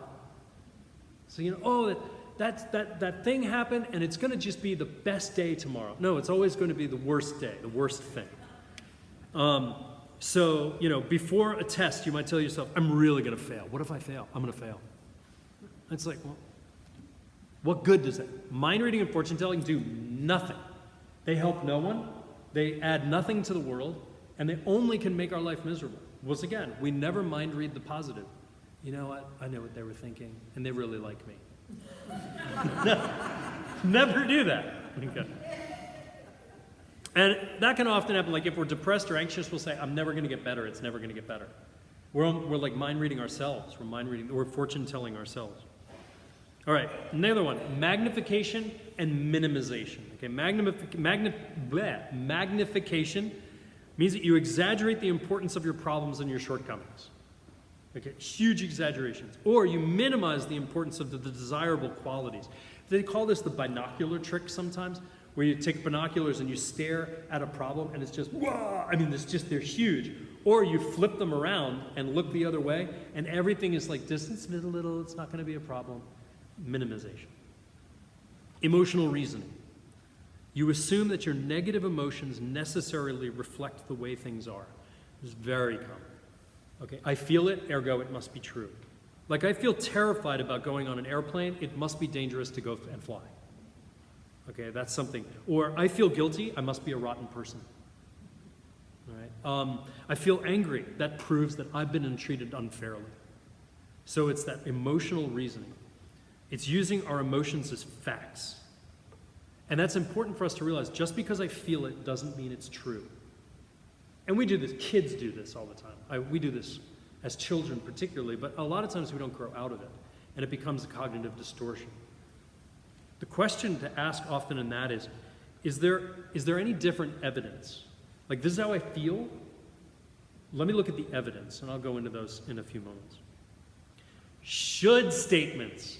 So you know, oh, that thing happened and it's going to just be the best day tomorrow. No, it's always going to be the worst day, the worst thing. So, you know, before a test, you might tell yourself, I'm really going to fail. What if I fail? I'm going to fail. It's like, well, what good does that? Mind reading and fortune telling do nothing. They help no one. They add nothing to the world. And they only can make our life miserable. Once again, we never mind read the positive. You know what? I know what they were thinking, and they really like me. No, never do that. Okay. And that can often happen, like if we're depressed or anxious, we'll say, I'm never going to get better. It's never going to get better. We're like mind reading ourselves. We're fortune telling ourselves. All right, another one, magnification and minimization. Okay, magnification means that you exaggerate the importance of your problems and your shortcomings. Okay, huge exaggerations. Or you minimize the importance of the desirable qualities. They call this the binocular trick sometimes, where you take binoculars and you stare at a problem and it's just, whoa! I mean, they're huge. Or you flip them around and look the other way and everything is like distance it a little, it's not going to be a problem. Minimization. Emotional reasoning. You assume that your negative emotions necessarily reflect the way things are. It's very common. Okay, I feel it, ergo it must be true. Like I feel terrified about going on an airplane, it must be dangerous to go and fly. Okay, that's something. Or I feel guilty, I must be a rotten person. All right? I feel angry, that proves that I've been treated unfairly. So it's that emotional reasoning. It's using our emotions as facts. And that's important for us to realize. Just because I feel it doesn't mean it's true. And we do this, kids do this all the time. We do this as children particularly, but a lot of times we don't grow out of it. And it becomes a cognitive distortion. The question to ask often in that is there any different evidence? Like, this is how I feel? Let me look at the evidence, and I'll go into those in a few moments. Should statements.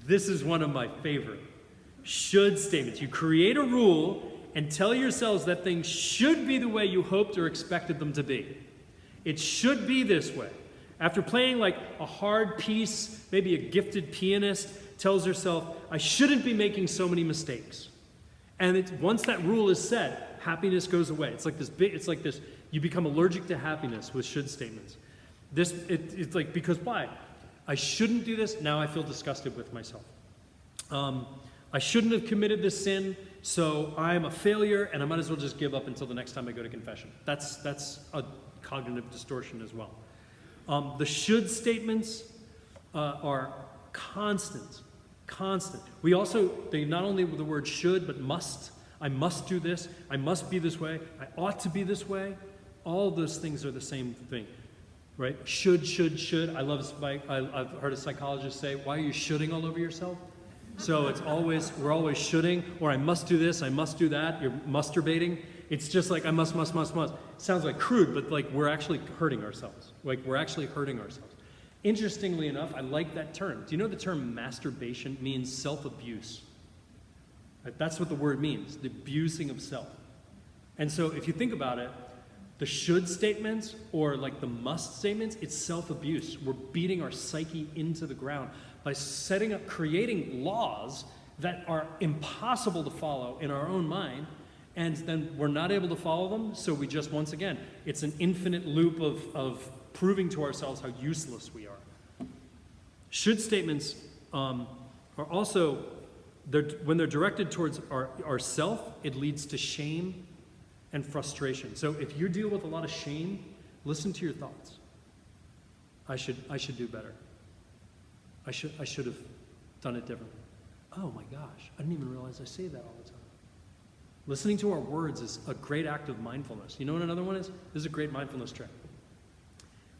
This is one of my favorite. Should statements. You create a rule and tell yourselves that things should be the way you hoped or expected them to be. It should be this way. After playing like a hard piece, maybe a gifted pianist tells herself, I shouldn't be making so many mistakes. And once that rule is set, happiness goes away. It's like this, you become allergic to happiness with should statements. It's like, because why? I shouldn't do this, now I feel disgusted with myself. I shouldn't have committed this sin, so I'm a failure, and I might as well just give up until the next time I go to confession. That's a cognitive distortion as well. The should statements are constant. We also, they not only with the word should, but must. I must do this. I must be this way. I ought to be this way. All those things are the same thing. Right? Should. I've heard a psychologist say, why are you shoulding all over yourself? So we're always shoulding, or I must do this, I must do that. You're masturbating. It's just like I must. Sounds like crude, but like we're actually hurting ourselves. Interestingly enough, I like that term. Do you know the term masturbation means self-abuse? Right? That's what the word means, the abusing of self. And so if you think about it, the should statements or like the must statements, it's self-abuse. We're beating our psyche into the ground by creating laws that are impossible to follow in our own mind, and then we're not able to follow them, so we just, once again, it's an infinite loop of proving to ourselves how useless we are. Should statements are also, when they're directed towards our self, it leads to shame and frustration. So if you deal with a lot of shame, listen to your thoughts. I should do better. I should have done it differently. Oh my gosh, I didn't even realize I say that all the time. Listening to our words is a great act of mindfulness. You know what another one is? This is a great mindfulness trick.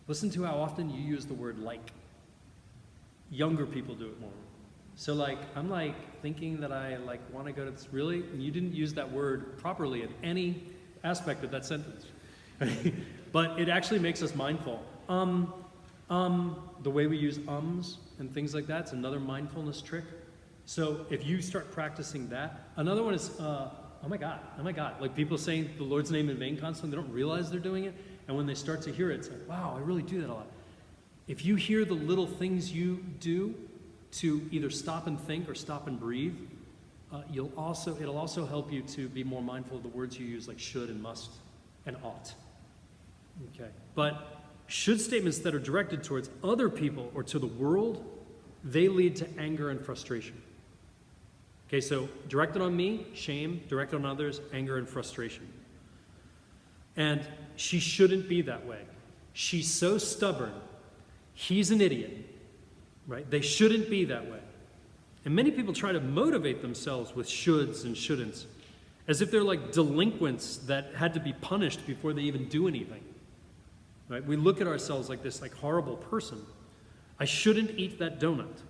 Listen to how often you use the word like. Younger people do it more. So like, I'm like thinking that I like want to go to this, really? And you didn't use that word properly in any aspect of that sentence. But it actually makes us mindful. The way we use ums and things like that's another mindfulness trick. So if you start practicing that, another one is, oh my God. Like people saying the Lord's name in vain constantly, they don't realize they're doing it. And when they start to hear it, it's like, wow, I really do that a lot. If you hear the little things you do to either stop and think or stop and breathe, it'll also help you to be more mindful of the words you use, like should and must and ought. Okay. But should statements that are directed towards other people or to the world, they lead to anger and frustration. Okay, so directed on me, shame, directed on others, anger and frustration. And she shouldn't be that way. She's so stubborn. He's an idiot, right? They shouldn't be that way. And many people try to motivate themselves with shoulds and shouldn'ts, as if they're like delinquents that had to be punished before they even do anything, right? We look at ourselves like this like horrible person. I shouldn't eat that donut.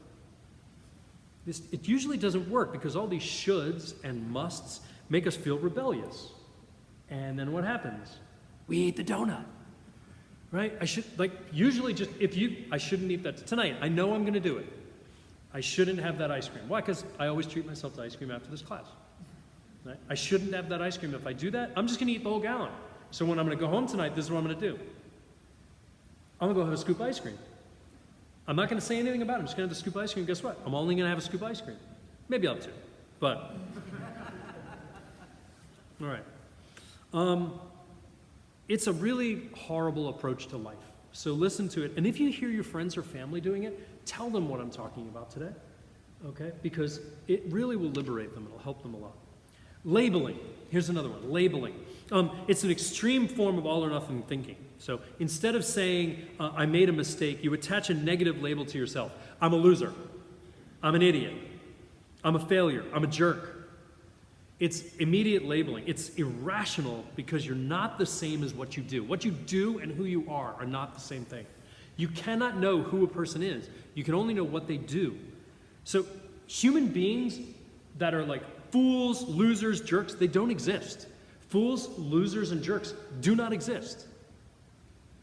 It usually doesn't work because all these shoulds and musts make us feel rebellious. And then what happens? We eat the donut, right? I shouldn't eat that tonight. I know I'm going to do it. I shouldn't have that ice cream. Why? Because I always treat myself to ice cream after this class. Right? I shouldn't have that ice cream. If I do that, I'm just going to eat the whole gallon. So when I'm going to go home tonight, this is what I'm going to do. I'm going to go have a scoop of ice cream. I'm not going to say anything about it. I'm just going to have the scoop of ice cream. Guess what? I'm only going to have a scoop of ice cream. Maybe I'll have two. But, all right. It's a really horrible approach to life. So listen to it. And if you hear your friends or family doing it, tell them what I'm talking about today. Okay? Because it really will liberate them. It'll help them a lot. Labeling. Here's another one. Labeling. It's an extreme form of all or nothing thinking. So instead of saying, I made a mistake, you attach a negative label to yourself. I'm a loser. I'm an idiot. I'm a failure. I'm a jerk. It's immediate labeling. It's irrational because you're not the same as what you do. What you do and who you are not the same thing. You cannot know who a person is. You can only know what they do. So human beings that are like fools, losers, jerks, they don't exist. Fools, losers, and jerks do not exist.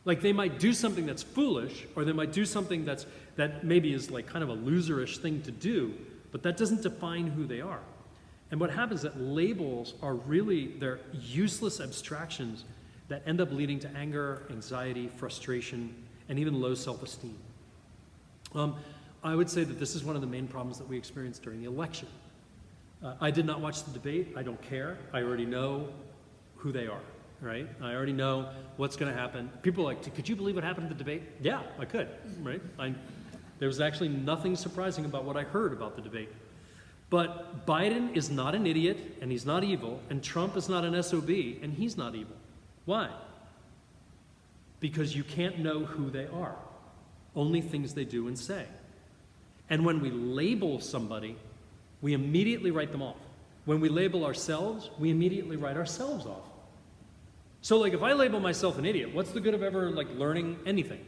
Like they might do something that's foolish, or they might do something that maybe is like kind of a loserish thing to do, but that doesn't define who they are. And what happens is that labels are really, they're useless abstractions that end up leading to anger, anxiety, frustration, and even low self-esteem. I would say that this is one of the main problems that we experienced during the election. I did not watch the debate. I don't care. I already know who they are, right? I already know what's going to happen. People are like, could you believe what happened at the debate? Yeah, I could, right? There was actually nothing surprising about what I heard about the debate. But Biden is not an idiot, and he's not evil, and Trump is not an SOB, and he's not evil. Why? Because you can't know who they are, only things they do and say. And when we label somebody, we immediately write them off. When we label ourselves, we immediately write ourselves off. So like if I label myself an idiot, what's the good of ever like learning anything?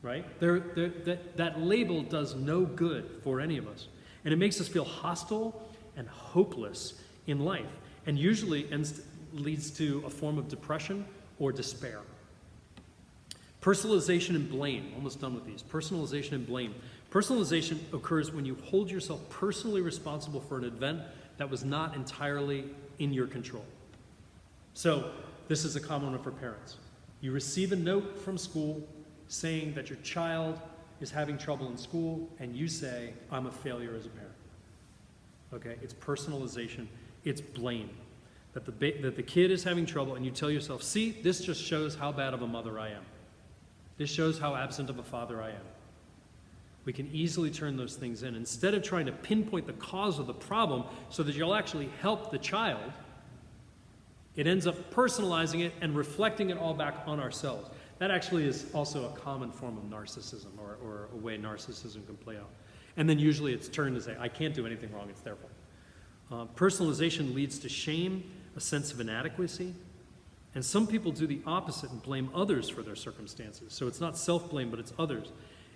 Right? That label does no good for any of us. And it makes us feel hostile and hopeless in life, and usually leads to a form of depression or despair. Personalization and blame. Almost done with these. Personalization and blame. Personalization occurs when you hold yourself personally responsible for an event that was not entirely in your control. So this is a common one for parents. You receive a note from school saying that your child is having trouble in school, and you say, I'm a failure as a parent. Okay, it's personalization, it's blame. That the kid is having trouble, and you tell yourself, see, this just shows how bad of a mother I am. This shows how absent of a father I am. We can easily turn those things in. Instead of trying to pinpoint the cause of the problem so that you'll actually help the child, it ends up personalizing it and reflecting it all back on ourselves. That actually is also a common form of narcissism, or a way narcissism can play out. And then usually it's turned to say, I can't do anything wrong, it's their fault. Personalization leads to shame, a sense of inadequacy, and some people do the opposite and blame others for their circumstances. So it's not self-blame, but it's others.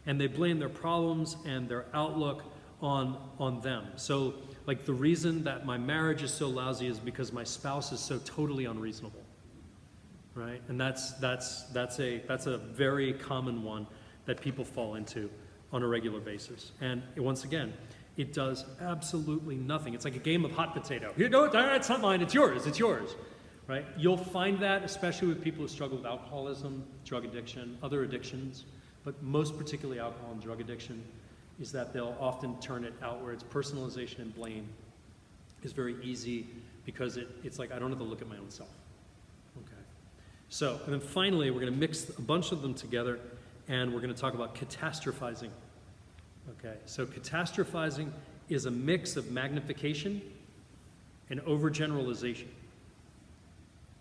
And they blame their problems and their outlook on them. So, like, the reason that my marriage is so lousy is because my spouse is so totally unreasonable, right? And that's a very common one that people fall into on a regular basis. And once again, it does absolutely nothing. It's like a game of hot potato. You know, it's not mine, it's yours, right? You'll find that especially with people who struggle with alcoholism, drug addiction, other addictions, but most particularly alcohol and drug addiction, is that they'll often turn it outwards. Personalization and blame is very easy because it's like, I don't have to look at my own self. Okay. So, and then finally, we're going to mix a bunch of them together, and we're going to talk about catastrophizing. Okay, so catastrophizing is a mix of magnification and overgeneralization.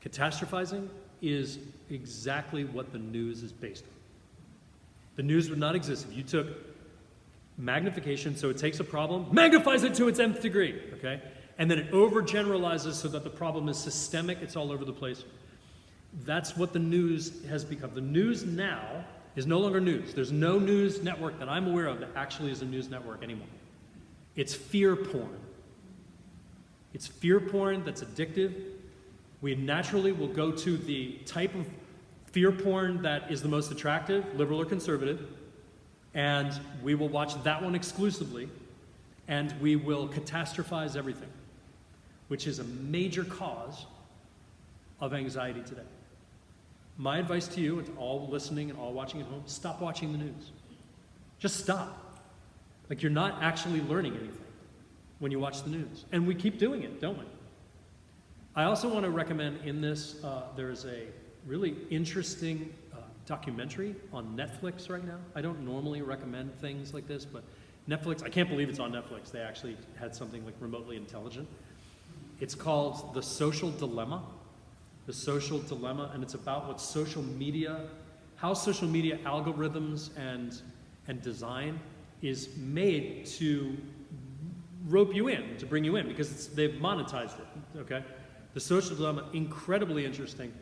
Catastrophizing is exactly what the news is based on. The news would not exist if you took magnification, so it takes a problem, magnifies it to its nth degree, okay? And then it overgeneralizes so that the problem is systemic, it's all over the place. That's what the news has become. The news now is no longer news. There's no news network that I'm aware of that actually is a news network anymore. It's fear porn. It's fear porn that's addictive. We naturally will go to the type of fear porn that is the most attractive, liberal or conservative, and we will watch that one exclusively, and we will catastrophize everything, which is a major cause of anxiety today. My advice to you, and to all listening and all watching at home, stop watching the news. Just stop. Like, you're not actually learning anything when you watch the news. And we keep doing it, don't we? I also want to recommend in this, there's a really interesting documentary on Netflix right now. I don't normally recommend things like this, but Netflix, I can't believe it's on Netflix. They actually had something like remotely intelligent. It's called The Social Dilemma. The Social Dilemma, and it's about what social media, how social media algorithms and design is made to rope you in, to bring you in, because they've monetized it, okay? The Social Dilemma, incredibly interesting.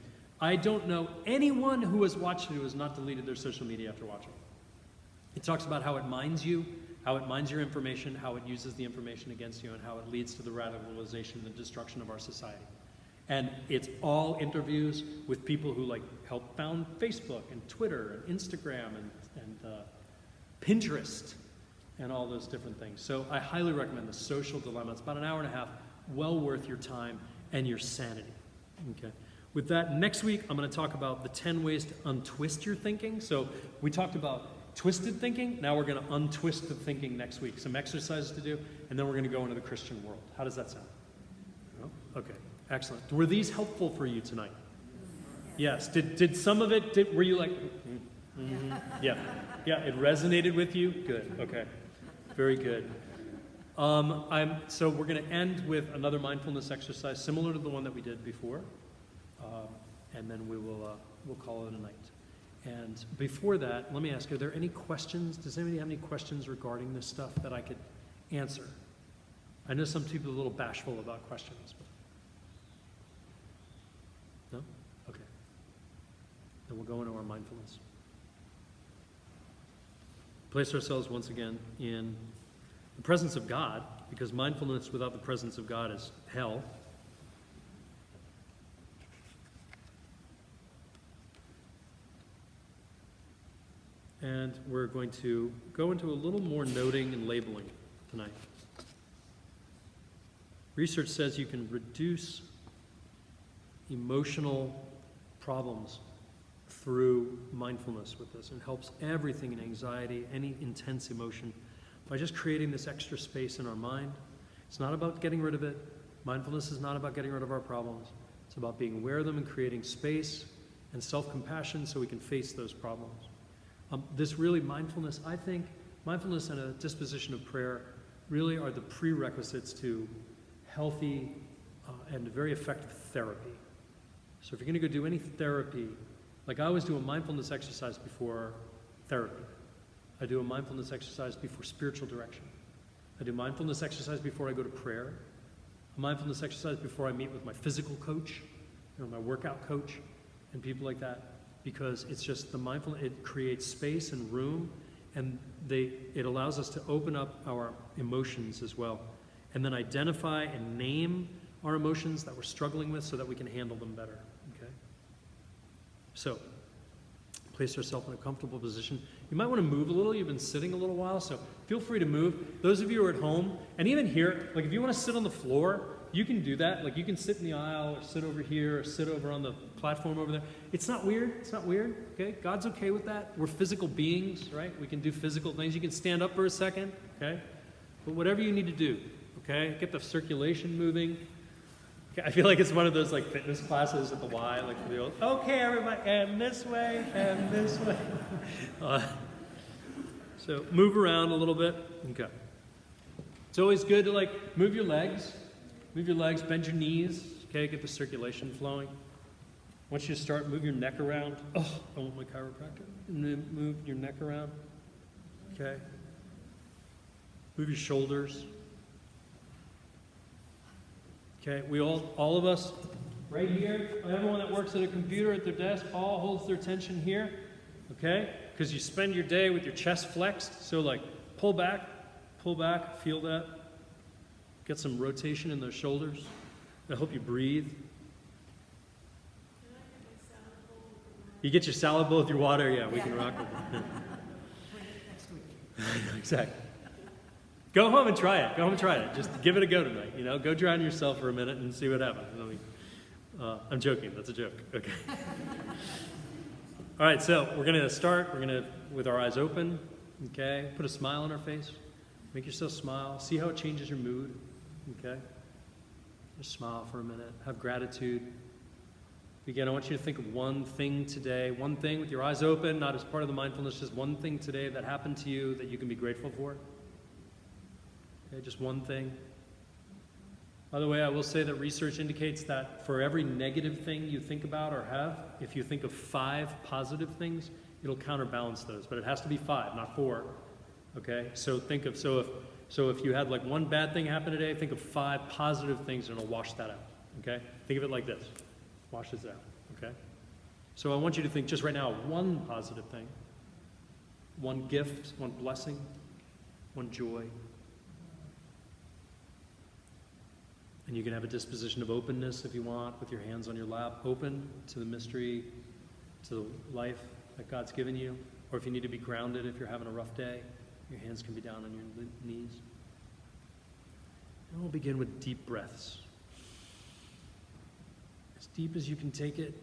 I don't know anyone who has watched it who has not deleted their social media after watching it. It talks about how it mines you, how it mines your information, how it uses the information against you, and how it leads to the radicalization and destruction of our society. And it's all interviews with people who helped found Facebook and Twitter and Instagram and Pinterest and all those different things. So I highly recommend The Social Dilemma. It's about an hour and a half, well worth your time and your sanity. Okay. With that, next week I'm going to talk about the 10 ways to untwist your thinking. So we talked about twisted thinking. Now we're going to untwist the thinking next week. Some exercises to do, and then we're going to go into the Christian world. How does that sound? Oh, okay. Excellent. Were these helpful for you tonight? Yes. Did some of it, were you like, yeah, it resonated with you? Good, okay. Very good. So we're going to end with another mindfulness exercise similar to the one that we did before, and then we'll call it a night. And before that, let me ask, are there any questions? Does anybody have any questions regarding this stuff that I could answer? I know some people are a little bashful about questions. But no? Okay. Then we'll go into our mindfulness. Place ourselves once again in the presence of God, because mindfulness without the presence of God is hell. And we're going to go into a little more noting and labeling tonight. Research says you can reduce emotional problems through mindfulness with this, and helps everything in anxiety, any intense emotion, by just creating this extra space in our mind, It's not about getting rid of it. Mindfulness is not about getting rid of our problems. It's about being aware of them and creating space and self-compassion so we can face those problems. This really, mindfulness, I think, mindfulness and a disposition of prayer really are the prerequisites to healthy and very effective therapy. So if you're going to go do any therapy, like I always do a mindfulness exercise before therapy. I do a mindfulness exercise before spiritual direction. I do mindfulness exercise before I go to prayer. A mindfulness exercise before I meet with my physical coach, my workout coach, and people like that. Because it's just the mindfulness, it creates space and room, and it allows us to open up our emotions as well. And then identify and name our emotions that we're struggling with so that we can handle them better, okay? So, place yourself in a comfortable position. You might want to move a little. You've been sitting a little while, so feel free to move. Those of you who are at home, and even here, like if you want to sit on the floor, you can do that. Like you can sit in the aisle or sit over here or sit over on the platform over there. It's not weird. It's not weird, okay? God's okay with that. We're physical beings, right? We can do physical things. You can stand up for a second, okay? But whatever you need to do, okay? Get the circulation moving. Okay, I feel like it's one of those like fitness classes at the Y, like for the old, okay, everybody, and this way, and this way. So move around a little bit. Okay. It's always good to like move your legs, bend your knees, okay, get the circulation flowing. Once you start, move your neck around. Oh, I want my chiropractor. And then move your neck around, okay. Move your shoulders. Okay, we all of us right here, everyone that works at a computer at their desk, all holds their attention here, okay? Because you spend your day with your chest flexed, so like pull back, feel that. Get some rotation in those shoulders. I hope you breathe. You get your salad bowl with your water, yeah, we can rock with it. Exactly. Go home and try it. Just give it a go tonight. Go drown yourself for a minute and see what happens. I'm joking. That's a joke. Okay. All right. So we're gonna start. We're gonna with our eyes open. Okay. Put a smile on our face. Make yourself smile. See how it changes your mood. Okay. Just smile for a minute. Have gratitude. Again, I want you to think of one thing today. One thing with your eyes open, not as part of the mindfulness. Just one thing today that happened to you that you can be grateful for. Okay, just one thing. By the way, I will say that research indicates that for every negative thing you think about or have, if you think of 5 positive things, it'll counterbalance those. But it has to be 5, not 4. Okay? So if you had like one bad thing happen today, think of 5 positive things and it'll wash that out. Okay? Think of it like this. Wash this out. Okay? So I want you to think just right now one positive thing, one gift, one blessing, one joy. And you can have a disposition of openness if you want, with your hands on your lap, open to the mystery, to the life that God's given you. Or if you need to be grounded, if you're having a rough day, your hands can be down on your knees. And we'll begin with deep breaths. As deep as you can take it.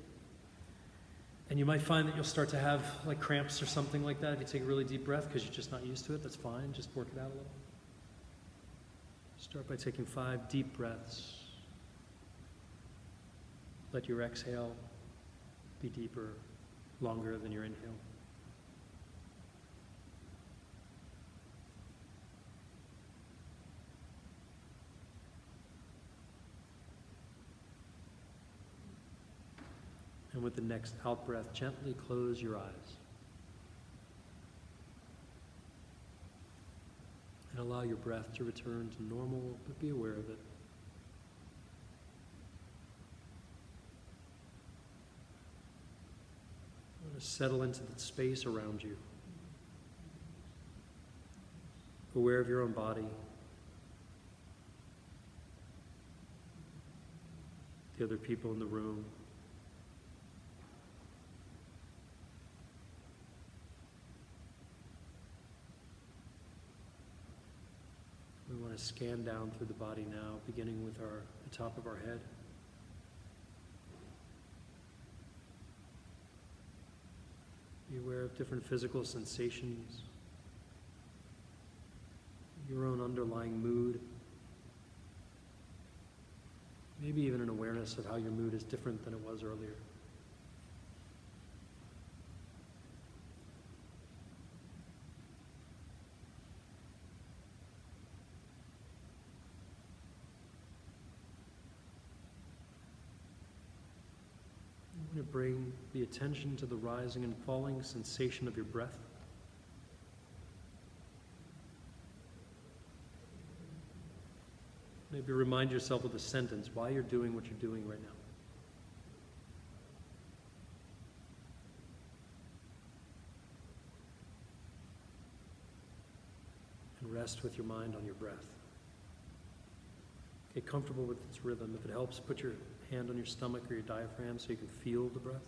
And you might find that you'll start to have like cramps or something like that if you take a really deep breath because you're just not used to it. That's fine. Just work it out a little. Start by taking 5 deep breaths. Let your exhale be deeper, longer than your inhale. And with the next out breath, gently close your eyes. And allow your breath to return to normal, but be aware of it. I want to settle into the space around you. Aware of your own body. The other people in the room. We want to scan down through the body now, beginning with the top of our head. Be aware of different physical sensations, your own underlying mood, Maybe even an awareness of how your mood is different than it was earlier. I'm going to bring the attention to the rising and falling sensation of your breath. Maybe remind yourself of the sentence, why you're doing what you're doing right now. And rest with your mind on your breath. Get comfortable with its rhythm. If it helps, put your hand on your stomach or your diaphragm so you can feel the breath.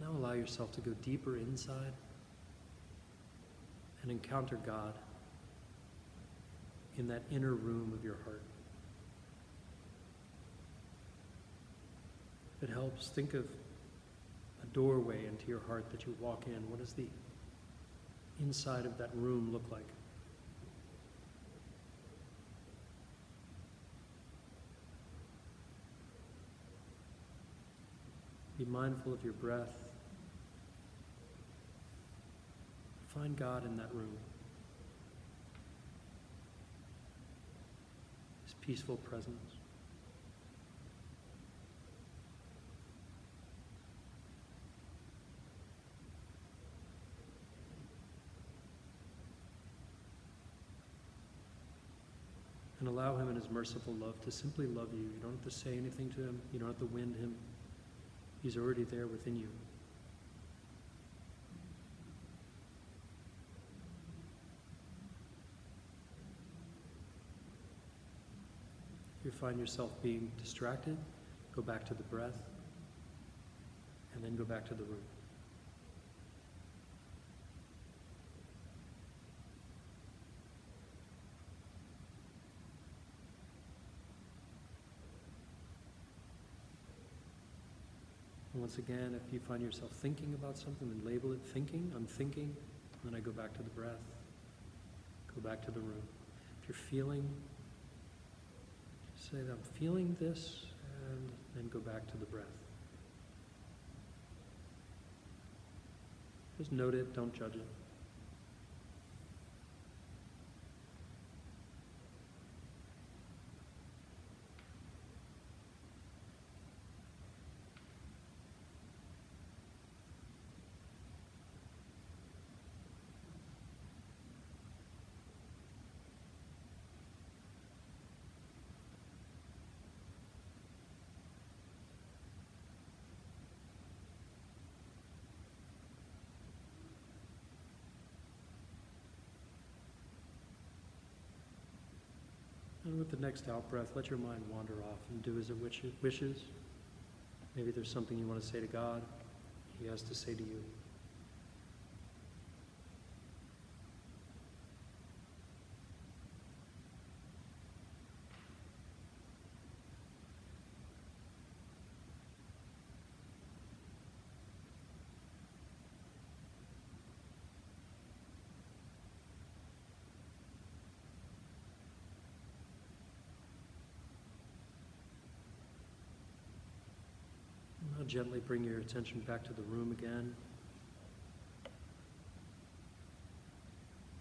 Now allow yourself to go deeper inside and encounter God in that inner room of your heart. If it helps, think of a doorway into your heart that you walk in. What does the inside of that room look like? Be mindful of your breath. Find God in that room. His peaceful presence. And allow him in his merciful love to simply love you. You don't have to say anything to him. You don't have to win him. He's already there within you. If you find yourself being distracted, go back to the breath, and then go back to the room. And once again, if you find yourself thinking about something, then label it thinking, I'm thinking, and then I go back to the breath, go back to the room. If you're feeling, say that I'm feeling this, and then go back to the breath. Just note it, don't judge it. And with the next out breath, let your mind wander off and do as it wishes. Maybe there's something you want to say to God. He has to say to you. Now gently bring your attention back to the room again.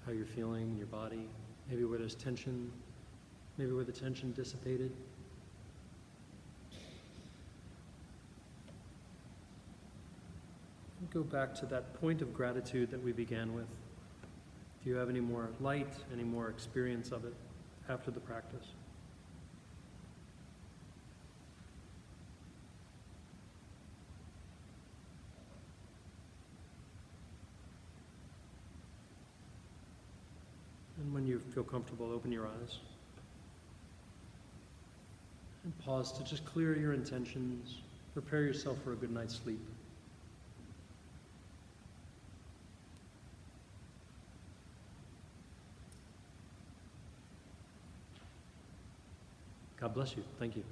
How you're feeling in your body. Maybe where there's tension. Maybe where the tension dissipated. And go back to that point of gratitude that we began with. If you have any more light, any more experience of it after the practice. And when you feel comfortable, open your eyes. And pause to just clear your intentions. Prepare yourself for a good night's sleep. God bless you. Thank you.